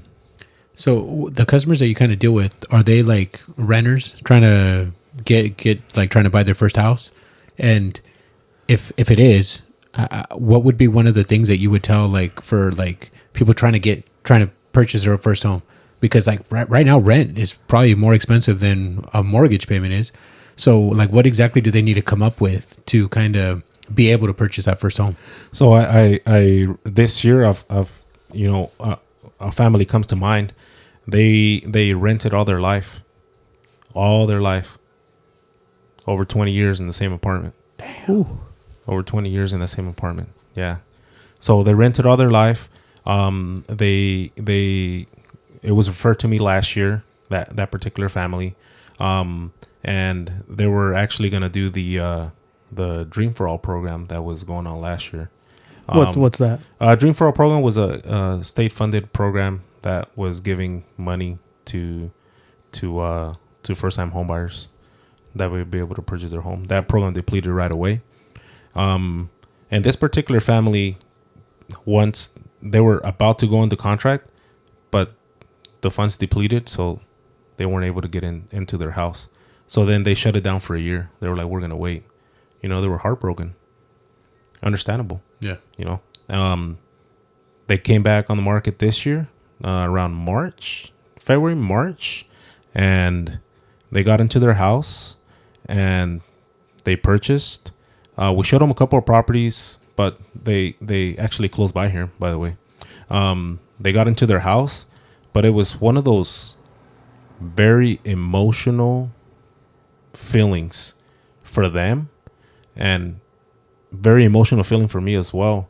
So the customers that you kind of deal with, are they like renters trying to get like trying to buy their first house? And if it is, what would be one of the things that you would tell, like, for like people trying to purchase their first home? Because like right now, rent is probably more expensive than a mortgage payment is. So like, what exactly do they need to come up with to kind of be able to purchase that first home? So I this year a family comes to mind. They rented all their life, over 20 years in the same apartment. Damn. Ooh. Over 20 years in the same apartment. Yeah. So they rented all their life. It was referred to me last year, that particular family. And they were actually going to do the Dream for All program that was going on last year. What's that? Dream for All program was a state-funded program that was giving money to first-time homebuyers that would be able to purchase their home. That program depleted right away. And this particular family, once they were about to go into contract, but the funds depleted, so they weren't able to get into their house. So then they shut it down for a year. They were like, we're going to wait. They were heartbroken. Understandable. Yeah. They came back on the market this year, around February, March, and they got into their house, and they purchased. We showed them a couple of properties, but they actually close by here, by the way. They got into their house, but it was one of those very emotional feelings for them, and very emotional feeling for me as well,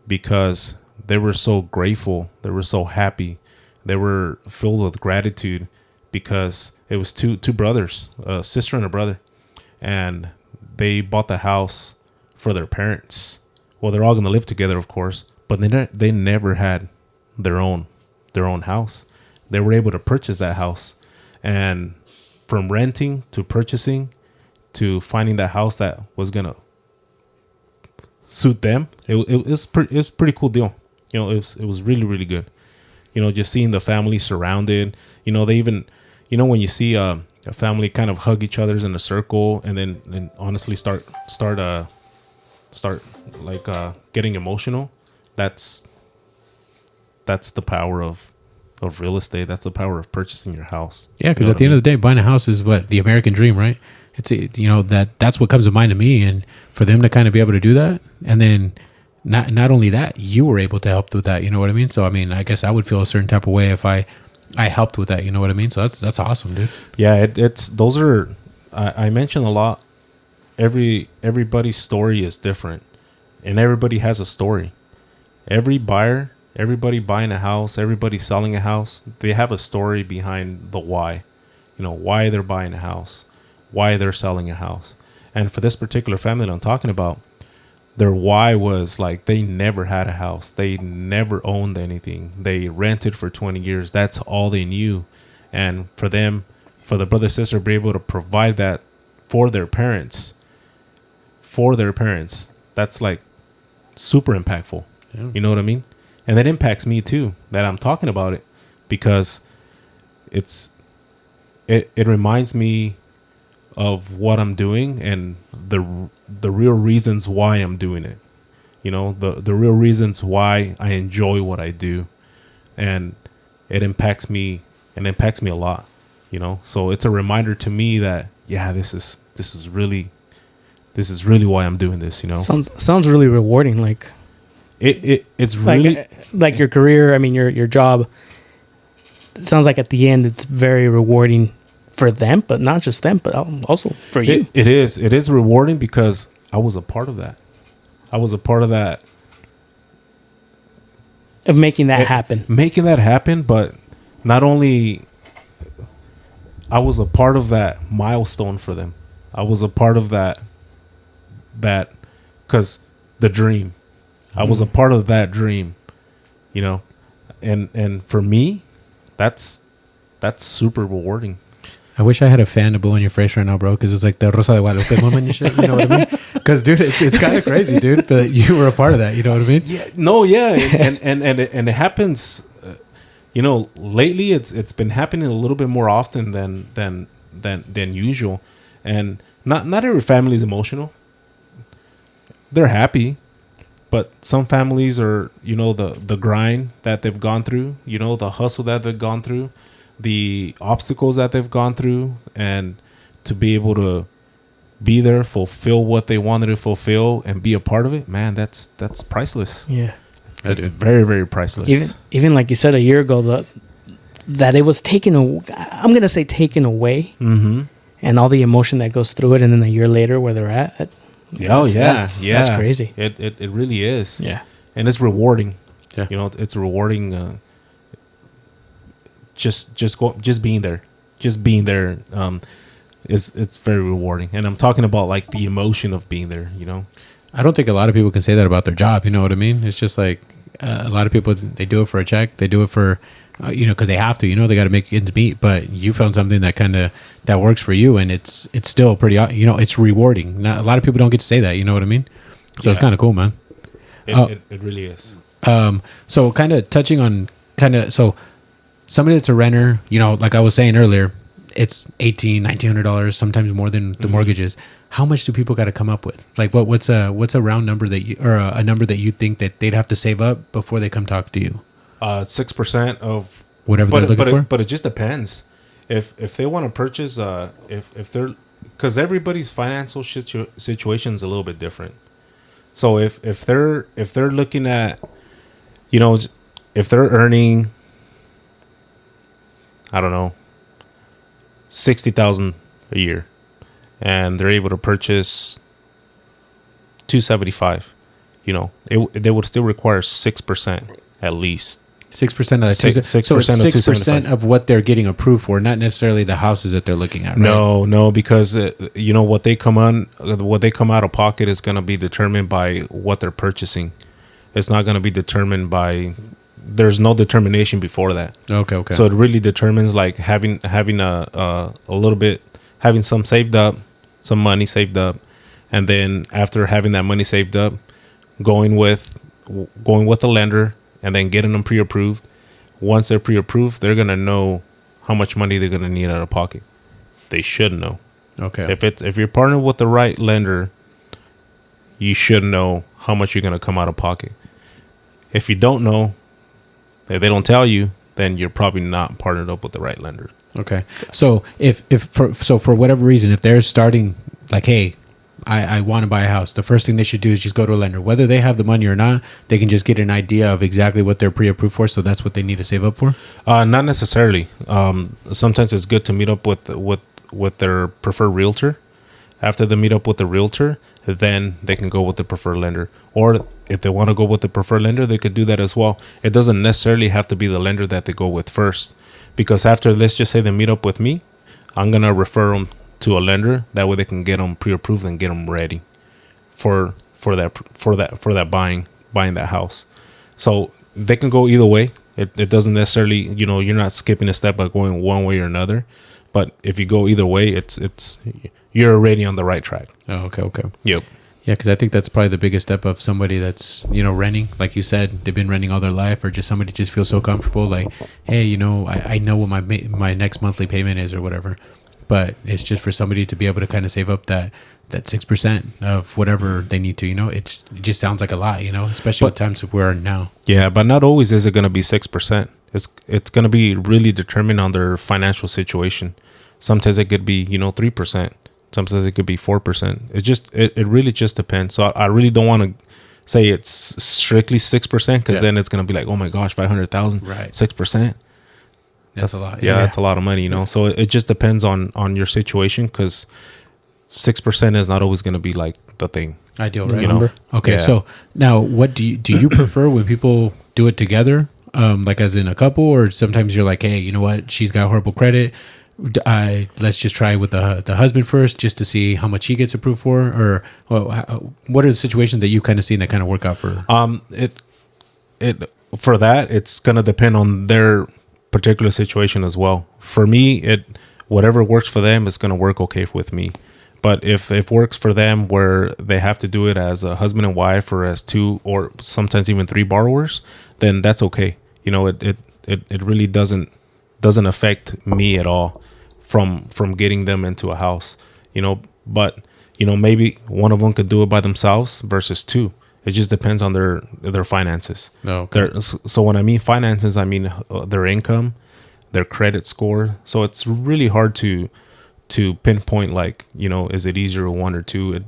because they were so grateful, they were so happy, they were filled with gratitude, because it was two brothers, a sister and a brother, and they bought the house for their parents. Well, they're all going to live together, of course, but they never had their own house. They were able to purchase that house, and from renting to purchasing to finding that house that was gonna suit them, it was a pretty cool deal. It was really, really good. Just seeing the family surrounded. They even, when you see a family kind of hug each other's in a circle, and honestly start like getting emotional. That's the power of real estate. That's the power of purchasing your house. Yeah, because at the end of the day, buying a house is what the American dream, right? It's that's what comes to mind to me, and for them to kind of be able to do that, and then not only that, you were able to help with that. You know what I mean? So I mean, I guess I would feel a certain type of way if I helped with that. You know what I mean? So that's awesome, dude. Yeah, those are. I mentioned a lot. Everybody's story is different, and everybody has a story. Everybody buying a house, everybody selling a house, they have a story behind the why. Why they're buying a house, why they're selling a house. And for this particular family that I'm talking about, their why was like they never had a house. They never owned anything. They rented for 20 years. That's all they knew. And for them, for the brother sister to be able to provide that for their parents, that's like super impactful. Yeah. You know what I mean? And that impacts me too, that I'm talking about it, because it reminds me of what I'm doing and the real reasons why I'm doing it. The real reasons why I enjoy what I do, and it impacts me a lot. So it's a reminder to me that this is really why I'm doing this. Sounds really rewarding. Like it's really like your career. I mean, your job. It sounds like at the end it's very rewarding for them, but not just them, but also for you. It is rewarding because I was a part of that. Of making that happen. But not only I was a part of that milestone for them. I was a part of that because the dream. I was a part of that dream, and for me, that's super rewarding. I wish I had a fan to blow in your face right now, bro, because it's like the Rosa de Guadalupe moment and shit. You know what I mean? Because, dude, it's kind of crazy, dude. But you were a part of that. You know what I mean? Yeah. No. Yeah. And it happens. Lately it's been happening a little bit more often than usual, and not every family is emotional. They're happy. But some families are, the grind that they've gone through, the hustle that they've gone through, the obstacles that they've gone through, and to be able to be there, fulfill what they wanted to fulfill, and be a part of it, man, that's priceless. Yeah. It's very, very priceless. Even like you said a year ago, that it was taken away, mm-hmm. and all the emotion that goes through it, and then a year later where they're at. That's crazy. It really is. Yeah. And it's rewarding. Yeah. It's rewarding. Just being there. It's very rewarding. And I'm talking about like the emotion of being there. I don't think a lot of people can say that about their job. You know what I mean? It's just like a lot of people, they do it for a check. They do it for, because they have to. They got to make ends meet. But you found something that works for you, and it's still pretty. It's rewarding. Not a lot of people don't get to say that. You know what I mean? So it's kind of cool, man. It really is. So kind of touching on so somebody that's a renter. Like I was saying earlier, it's $1,900, sometimes more than the mortgages. How much do people got to come up with? Like what's a round number a number that you think that they'd have to save up before they come talk to you? 6% of whatever they're looking for. But it just depends. If they want to purchase, if they're because everybody's financial situation is a little bit different. So if they're looking at, you know, if they're earning, I don't know, 60,000 a year, and they're able to purchase 275, you know, they would still require 6% at least. 6% of that. 6% so of it's 6% 275. of what they're getting approved for, not necessarily the houses that they're looking at. Right? No, because you know what they come out of pocket is going to be determined by what they're purchasing. It's not going to be determined by. There's no determination before that. Okay. So it really determines like having a little bit, having some money saved up, and then after having that money saved up, going with the lender, and then getting them pre-approved. Once they're pre-approved, they're gonna know how much money they're gonna need out of pocket. They should know. Okay. If you're partnered with the right lender, you should know how much you're gonna come out of pocket. If you don't know, if they don't tell you, then you're probably not partnered up with the right lender. Okay. So if for whatever reason, if they're starting like, hey, I want to buy a house, the first thing they should do is just go to a lender. Whether they have the money or not, they can just get an idea of exactly what they're pre-approved for. So that's what they need to save up for? Not necessarily. Sometimes it's good to meet up with their preferred realtor. After they meet up with the realtor, then they can go with the preferred lender. Or if they want to go with the preferred lender, they could do that as well. It doesn't necessarily have to be the lender that they go with first. Because after, let's just say they meet up with me, I'm going to refer them to a lender. That way they can get them pre-approved and get them ready for that buying that house. So they can go either way. It doesn't necessarily, you know, you're not skipping a step by going one way or another. But if you go either way, it's you're already on the right track. Oh, okay. Yep. Yeah, because I think that's probably the biggest step of somebody that's, you know, renting. Like you said, they've been renting all their life, or just somebody just feels so comfortable. Like, hey, you know, I know what my next monthly payment is or whatever. But it's just for somebody to be able to kind of save up that 6% of whatever they need to, you know. It just sounds like a lot, you know, especially with times we're in now. Yeah, but not always is it going to be 6%. It's going to be really determined on their financial situation. Sometimes it could be, you know, 3%. Sometimes it could be 4%. It really just depends. So I really don't want to say it's strictly 6% because then it's going to be like, oh my gosh, 500,000, right? 6%. That's a lot. Yeah, that's a lot of money, you know. So it just depends on your situation, because 6% is not always going to be like the thing. Ideal, right? You know? Okay, Yeah. so now what do you prefer when people do it together, like as in a couple, or sometimes you're like, hey, you know what, she's got horrible credit, let's just try with the husband first just to see how much he gets approved for, or what are the situations that you kind of seen that kind of work out for? For that, it's going to depend on their particular situation as well. For me, whatever works for them is going to work okay with me. But if it works for them where they have to do it as a husband and wife, or as two, or sometimes even three borrowers, then that's okay. You know, it really doesn't affect me at all from getting them into a house. You know, but you know, maybe one of them could do it by themselves versus two. It just depends on their finances. Okay. So when I mean finances, I mean their income, their credit score. So it's really hard to pinpoint, like, you know, is it easier one or two?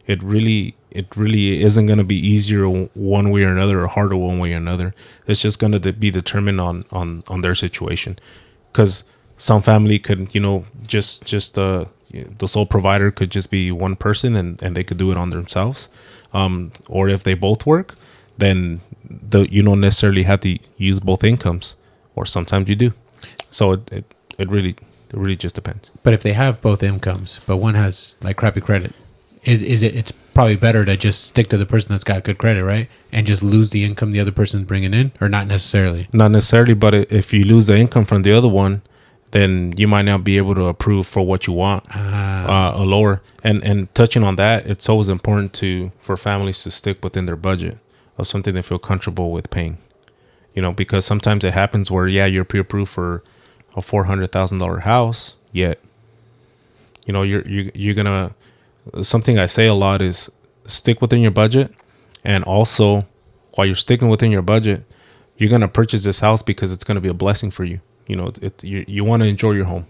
It really isn't going to be easier one way or another, or harder one way or another. It's just going to be determined on their situation, because some family could, you know, just the sole provider could just be one person, and they could do it on themselves. Or if they both work, then you don't necessarily have to use both incomes, or sometimes you do. So it really just depends. But if they have both incomes, but one has like crappy credit, it's probably better to just stick to the person that's got good credit, right? And just lose the income the other person's bringing in, or not necessarily? Not necessarily, but if you lose the income from the other one, then you might not be able to approve for what you want, a lower. And touching on that, it's always important for families to stick within their budget of something they feel comfortable with paying. You know, because sometimes it happens where, yeah, you're pre-approved for a $400,000 house, yet, you know, you're gonna, something I say a lot is stick within your budget. And also, while you're sticking within your budget, you're gonna purchase this house because it's gonna be a blessing for you. You know, you want to enjoy your home.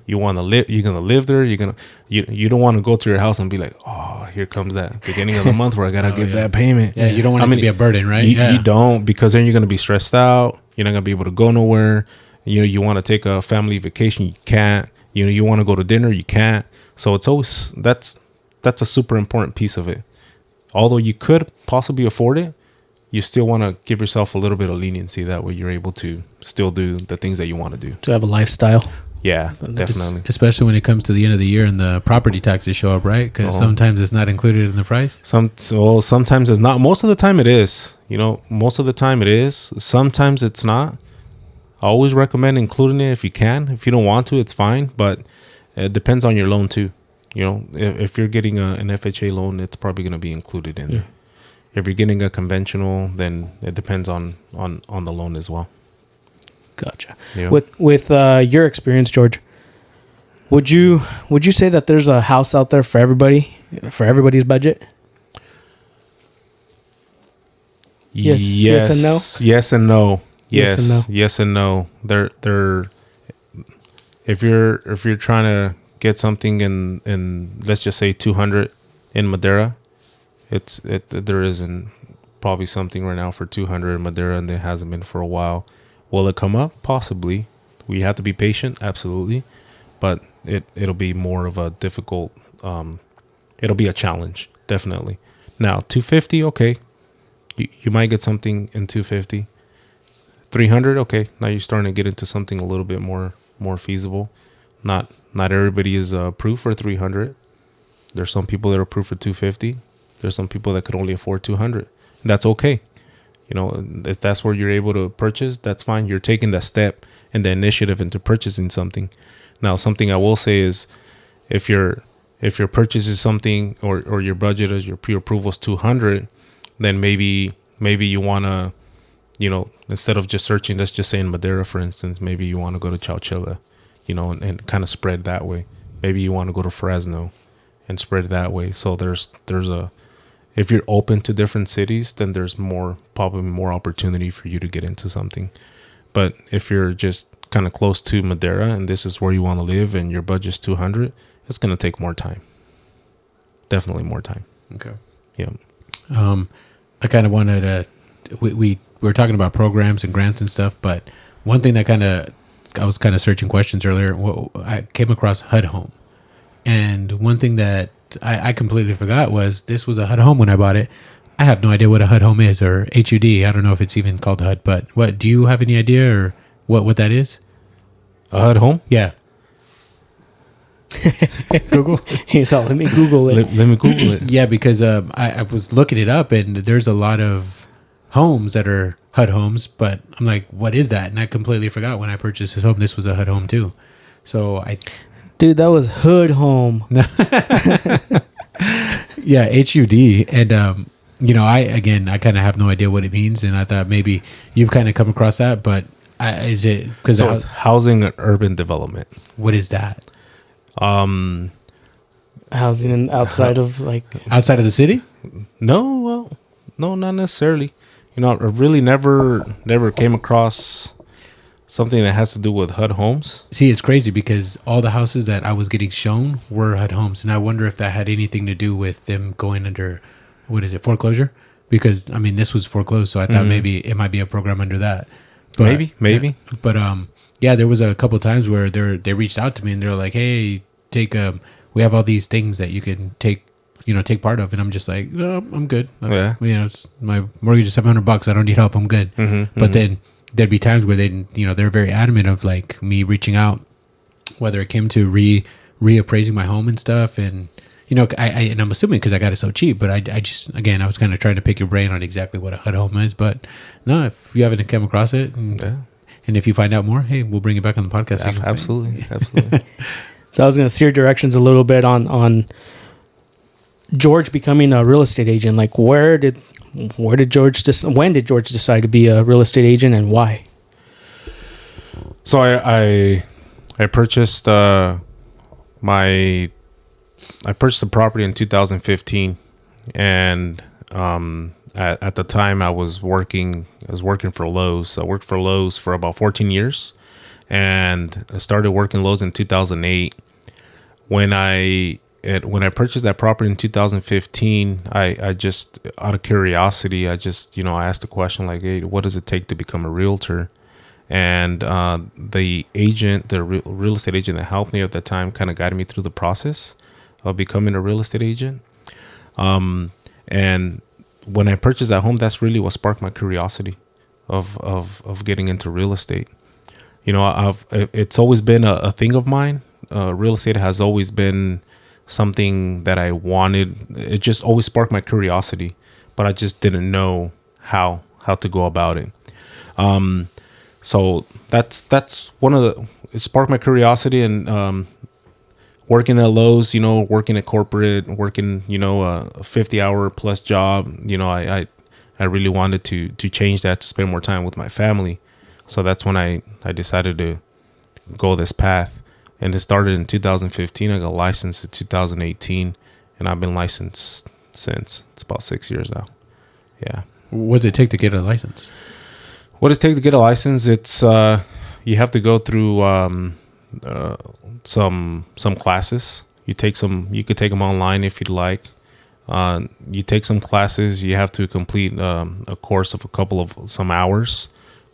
You want to live. You're gonna live there. You don't want to go to your house and be like, oh, here comes that beginning of the month where I gotta give that payment. Yeah, you don't want it to be a burden, right? You don't, because then you're gonna be stressed out. You're not gonna be able to go nowhere. You want to take a family vacation, you can't. You want to go to dinner, you can't. So it's always that's a super important piece of it. Although you could possibly afford it, you still want to give yourself a little bit of leniency. That way you're able to still do the things that you want to do. To have a lifestyle. Yeah, definitely. Especially when it comes to the end of the year and the property taxes show up, right? Because sometimes it's not included in the price. Sometimes it's not. Most of the time it is. Most of the time it is. Sometimes it's not. I always recommend including it if you can. If you don't want to, it's fine. But it depends on your loan too. If you're getting an FHA loan, it's probably going to be included in there. If you're getting a conventional, then it depends on the loan as well. Gotcha. Yeah. With your experience, George, would you say that there's a house out there for everybody's budget? Yes and no. Yes and no. Yes and no. Yes and no. They're if you're trying to get something in let's just say 200 in Madera, there isn't probably something right now for 200 in Madera, and there hasn't been for a while. Will it come up? Possibly. We have to be patient, absolutely, but it'll be more of a difficult. It'll be a challenge, definitely. Now 250, okay, you might get something in 250. 300, okay. Now you're starting to get into something a little bit more feasible. Not everybody is approved for 300. There's some people that are approved for 250. There's some people that could only afford 200. That's okay. If that's where you're able to purchase, that's fine. You're taking that step and the initiative into purchasing something. Now, something I will say is, if your purchase is something or your budget as your pre-approval is 200, then maybe you want to, instead of just searching, let's just say in Madera, for instance, maybe you want to go to Chowchilla, and kind of spread that way. Maybe you want to go to Fresno and spread that way. So if you're open to different cities, then there's probably more opportunity for you to get into something. But if you're just kind of close to Madera and this is where you want to live and your budget's 200, it's going to take more time. Definitely more time. Okay. Yeah. I kind of wanted to, we were talking about programs and grants and stuff, but one thing that I was kind of searching questions earlier. I came across HUD Home. And one thing that I completely forgot was this was a HUD home when I bought it. I have no idea what a HUD home is, or HUD. I don't know if it's even called HUD, but what do you have any idea or what that is? A HUD home? Yeah. Google. So let me Google it. Let me Google it. Yeah, because I was looking it up, and there's a lot of homes that are HUD homes, but I'm like, what is that? And I completely forgot when I purchased this home. This was a HUD home too. So Dude, that was Hood Home. Yeah, HUD. And, I kind of have no idea what it means. And I thought maybe you've kind of come across that. But is it... So it's housing and urban development. What is that? Housing outside of Outside of the city? No, not necessarily. I really never came across something that has to do with HUD homes. See, it's crazy because all the houses that I was getting shown were HUD homes. And I wonder if that had anything to do with them going under, foreclosure? Because, this was foreclosed. So I thought maybe it might be a program under that. But, Maybe. Yeah, but, there was a couple of times where they reached out to me and they're like, hey, we have all these things that you can take part of. And I'm just like, no, I'm good. Yeah. My mortgage is $700. I don't need help. I'm good. But then there'd be times where they're very adamant of like me reaching out, whether it came to reappraising my home and stuff. And, and I'm assuming because I got it so cheap, but I was kind of trying to pick your brain on exactly what a HUD home is. But no, if you haven't come across it and if you find out more, hey, we'll bring it back on the podcast. Absolutely. So I was going to steer directions a little bit on George becoming a real estate agent. Like when did George decide to be a real estate agent and why? So I purchased I purchased the property in 2015, and at the time I was working for Lowe's. I worked for Lowe's for about 14 years, and I started working Lowe's in 2008. When I purchased that property in 2015, I just, out of curiosity, I just, I asked a question like, hey, what does it take to become a realtor? And the agent, the real estate agent that helped me at that time, kind of guided me through the process of becoming a real estate agent. And when I purchased that home, that's really what sparked my curiosity of getting into real estate. It's always been a thing of mine. Real estate has always been something that I wanted. It just always sparked my curiosity, but I just didn't know how to go about it. So that's one of it sparked my curiosity. And working at Lowe's, working at corporate, working, a 50-hour plus job, I really wanted to change that, to spend more time with my family. So that's when I decided to go this path. And it started in 2015. I got licensed in 2018, and I've been licensed since. It's about 6 years now. Yeah. What does it take to get a license? What does it take to get a license? It's you have to go through some classes. You could take them online if you'd like. You take some classes. You have to complete a course of some hours.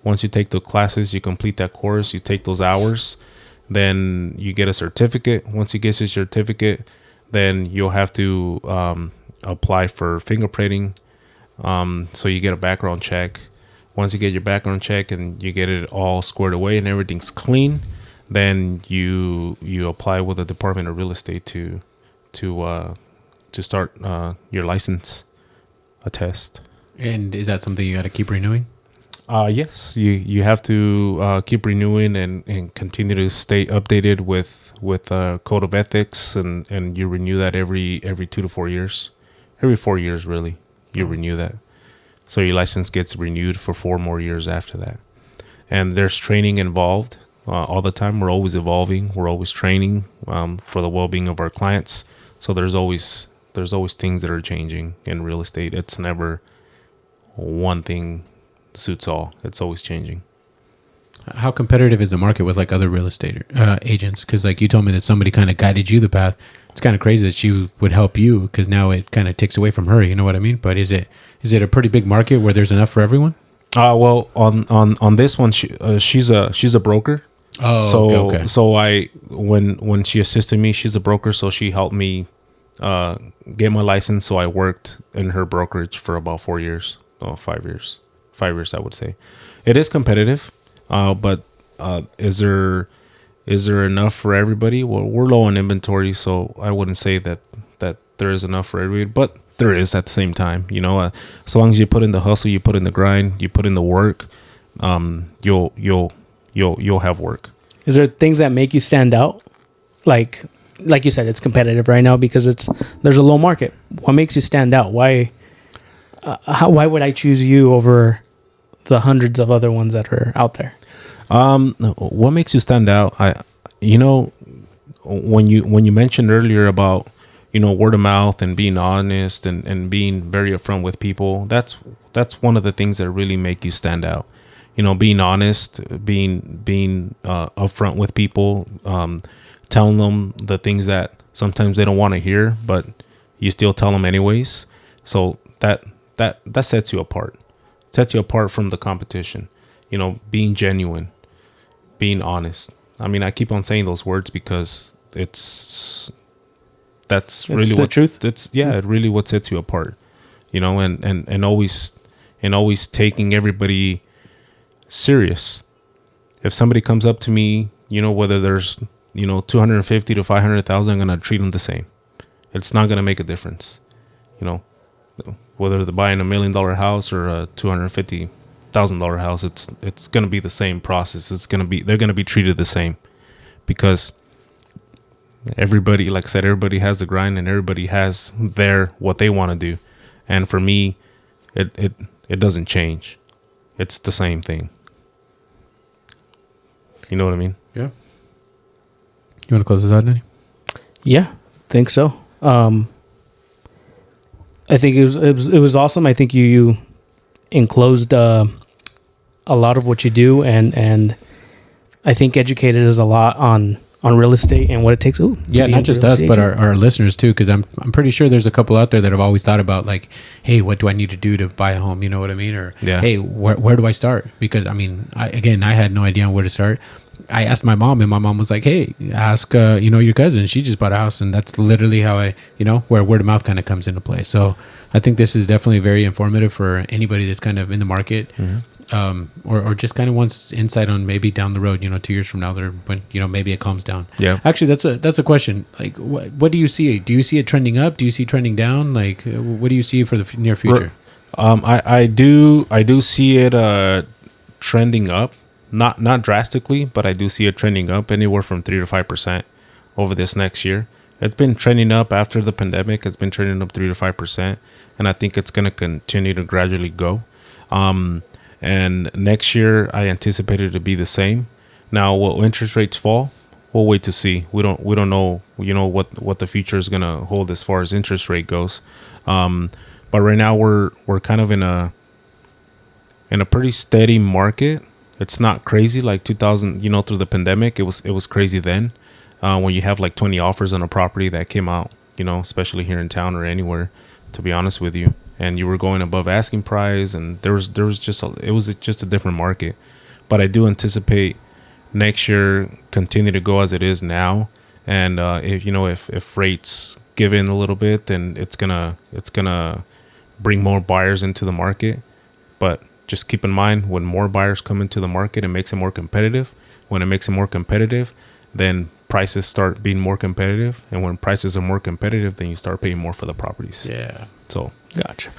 Once you take the classes, you complete that course. You take those hours. Then you get a certificate. Once you get your certificate, then you'll have to apply for fingerprinting. So you get a background check. Once you get your background check and you get it all squared away and everything's clean, then you apply with the Department of Real Estate to start your license test. And is that something you got to keep renewing? Yes, you have to keep renewing and continue to stay updated with code of ethics, and you renew that every 2 to 4 years. Every 4 years, really, you renew that. So your license gets renewed for 4 more years after that. And there's training involved all the time. We're always evolving. We're always training for the well-being of our clients. So there's always things that are changing in real estate. It's never one thing suits all. It's always changing. How competitive is the market with like other real estate agents? Because like you told me that somebody kind of guided you the path. It's kind of crazy that she would help you, because now it kind of takes away from her. You know what I mean? But is it a pretty big market where there's enough for everyone? Well, on this one, she's a broker. Oh, so okay. So when she assisted me, she's a broker, so she helped me get my license. So I worked in her brokerage for about 4 years. 5 years. 5 years, I would say. It is competitive, but is there enough for everybody? Well, we're low on inventory, so I wouldn't say that there is enough for everybody, but there is at the same time. As long as you put in the hustle, you put in the grind, you put in the work, you'll have work. Is there things that make you stand out? Like you said, it's competitive right now because there's a low market. What makes you stand out? Why would I choose you over the hundreds of other ones that are out there? What makes you stand out? When you mentioned earlier about word of mouth and being honest and being very upfront with people, that's one of the things that really make you stand out. Being honest, being upfront with people, telling them the things that sometimes they don't want to hear, but you still tell them anyways. So that sets you apart. Sets you apart from the competition. Being genuine, being honest. I mean, I keep on saying those words because that's really the truth. It's really what sets you apart. And always taking everybody serious. If somebody comes up to me, whether there's 250 to 500,000, I'm gonna treat them the same. It's not gonna make a difference. Whether they're buying $1 million house or a $250,000 house, it's gonna be the same process. They're gonna be treated the same, because everybody, like I said, everybody has the grind and everybody has what they want to do. And for me, it doesn't change. It's the same thing. You know what I mean? Yeah. You want to close this out, Danny? Yeah, think so. I think it was awesome. I think you enclosed a lot of what you do, and I think, educated us a lot on real estate and what it takes. To not just us, but our listeners too, because I'm pretty sure there's a couple out there that have always thought about like, hey, what do I need to do to buy a home? You know what I mean? Or hey, where do I start? Because I mean, I had no idea where to start. I asked my mom, and my mom was like, hey, ask your cousin. She just bought a house, and that's literally how I where word of mouth kind of comes into play. So I think this is definitely very informative for anybody that's kind of in the market. Or just kind of wants insight on maybe down the road, 2 years from now, when maybe it calms down. Yeah. Actually, that's a question. Like, what do you see? Do you see it trending up? Do you see it trending down? Like, what do you see for the near future? I do see it trending up, not drastically, but I do see it trending up anywhere from 3 to 5% over this next year. It's been trending up after the pandemic. It's been trending up 3 to 5%, and I think it's going to continue to gradually go. And next year, I anticipate it to be the same. Now, will interest rates fall? We'll wait to see. We don't know, what the future is gonna hold as far as interest rate goes. But right now, we're kind of in a pretty steady market. It's not crazy like 2000. Through the pandemic, it was crazy then. When you have like 20 offers on a property that came out, especially here in town or anywhere. To be honest with you. And you were going above asking price, and it was just a different market. But I do anticipate next year continue to go as it is now, and if rates give in a little bit, then it's gonna bring more buyers into the market. But just keep in mind, when more buyers come into the market, it makes it more competitive. When it makes it more competitive, then prices start being more competitive, and when prices are more competitive, then you start paying more for the properties. Yeah. So gotcha.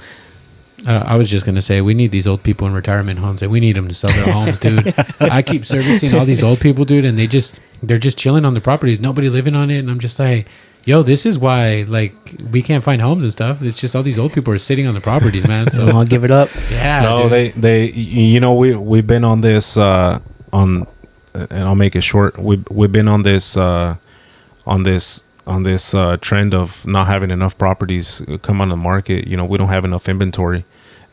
I was just gonna say, we need these old people in retirement homes, and we need them to sell their homes, dude. I keep servicing all these old people, dude, and they're just chilling on the properties, nobody living on it, and I'm just like, yo, this is why like we can't find homes and stuff. It's just all these old people are sitting on the properties, man. So I'll give it up. Yeah. No, dude. we've been on this and I'll make it short. We've been on this trend of not having enough properties come on the market. We don't have enough inventory.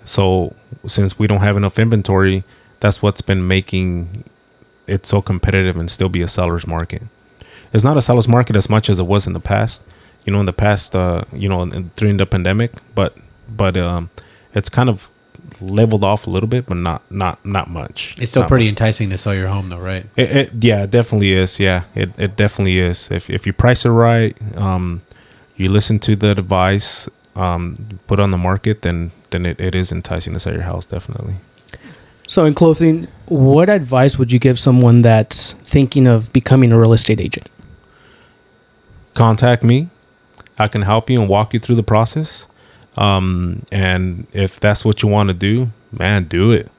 So since we don't have enough inventory, that's what's been making it so competitive and still be a seller's market. It's not a seller's market as much as it was in the past. In the past, during the pandemic, but it's kind of leveled off a little bit, but not much. It's still pretty enticing to sell your home, though, right? It definitely is. Yeah, it definitely is. If you price it right, you listen to the advice, put on the market, then it is enticing to sell your house, definitely. So in closing, what advice would you give someone that's thinking of becoming a real estate agent? Contact me. I can help you and walk you through the process. And if that's what you want to do, man, do it.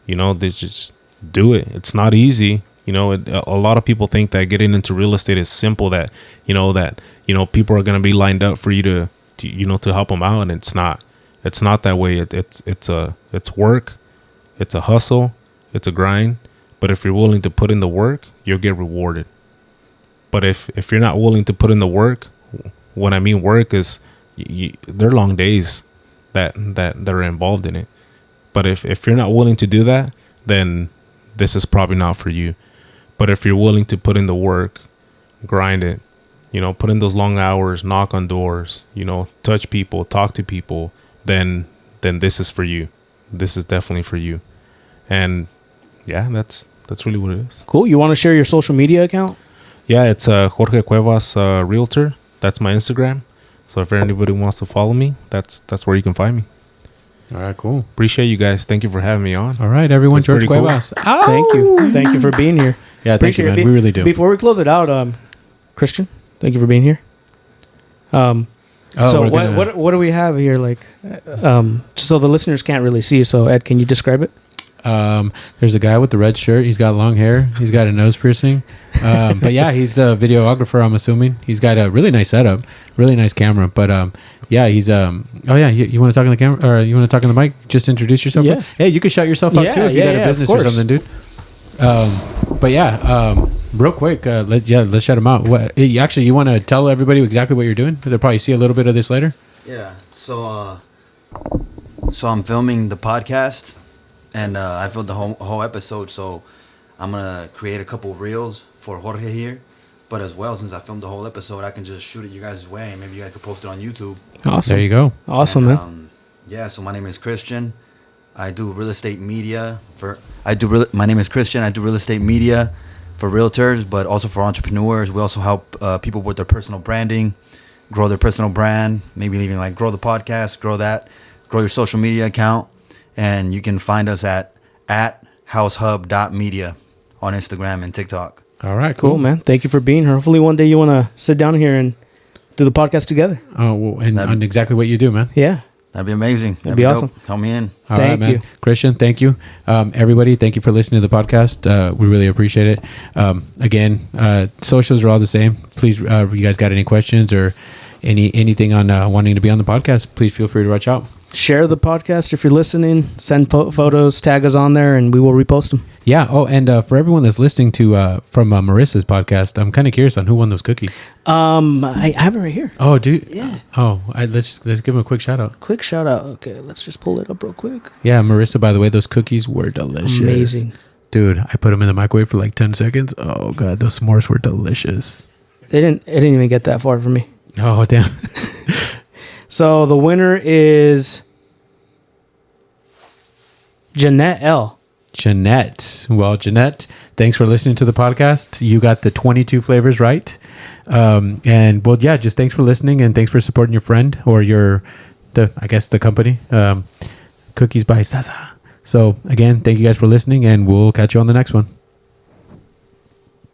Just do it. It's not easy. A lot of people think that getting into real estate is simple, that people are going to be lined up for you to help them out. And it's not that way. It's work. It's a hustle. It's a grind. But if you're willing to put in the work, you'll get rewarded. But if you're not willing to put in the work, when I mean work is, there are long days that are involved in it. But if you're not willing to do that, then this is probably not for you. But if you're willing to put in the work, grind it, put in those long hours, knock on doors, touch people, talk to people, then this is for you. This is definitely for you. And yeah, that's really what it is. Cool. You want to share your social media account? Yeah, it's Jorge Cuevas Realtor. That's my Instagram. So if anybody wants to follow me, that's where you can find me. All right, cool. Appreciate you guys. Thank you for having me on. All right, everyone. Jorge Cuevas. Cool. Thank you for being here. Yeah, thank you, man. We really do. Before we close it out, Christian, thank you for being here. So what do we have here? Like, so the listeners can't really see. So Ed, can you describe it? There's a guy with the red shirt. He's got long hair. He's got a nose piercing. But yeah, he's the videographer, I'm assuming. He's got a really nice setup, really nice camera. But yeah, he's you want to talk on the camera, or you want to talk on the mic? Just introduce yourself. Yeah. Hey, you can shout yourself out too if you got a business or something, dude. But yeah, real quick, let's shout him out. You want to tell everybody exactly what you're doing? They'll probably see a little bit of this later. Yeah. So I'm filming the podcast, and I filmed the whole episode. So I'm gonna create a couple reels for Jorge here. But as well, since I filmed the whole episode, I can just shoot it you guys' way, and maybe you guys could post it on YouTube. Awesome. There you go. Awesome, And, man. Yeah, so my name is Christian. I do real estate media my name is Christian. I do real estate media for realtors, but also for entrepreneurs. We also help people with their personal branding, grow their personal brand, maybe even like grow the podcast, grow your social media account. And you can find us at househub.media on Instagram and TikTok. All right, Cool, man. Thank you for being here. Hopefully one day you want to sit down here and do the podcast together. Oh, well, and exactly what you do, man. Yeah. That'd be amazing. That'd be awesome. Dope. Help me in. All right, Thank man. you. Christian, thank you. Everybody, thank you for listening to the podcast. We really appreciate it. Again, socials are all the same. Please, you guys got any questions or anything on wanting to be on the podcast, please feel free to reach out. Share the podcast if you're listening. Send photos, tag us on there, and we will repost them. Yeah. Oh, and for everyone that's listening to from Marissa's podcast, I'm kind of curious on who won those cookies. I have it right here. Oh, dude. Yeah. Oh, let's give him a quick shout out. Quick shout out. Okay, let's just pull it up real quick. Yeah, Marissa. By the way, those cookies were delicious. Amazing. Dude, I put them in the microwave for like 10 seconds. Oh god, those s'mores were delicious. It didn't even get that far for me. Oh damn. So the winner is Jeanette L. Jeanette. Well, Jeanette, thanks for listening to the podcast. You got the 22 flavors right. And well, yeah, just thanks for listening and thanks for supporting your friend or the company. Cookies by Sasa. So again, thank you guys for listening and we'll catch you on the next one.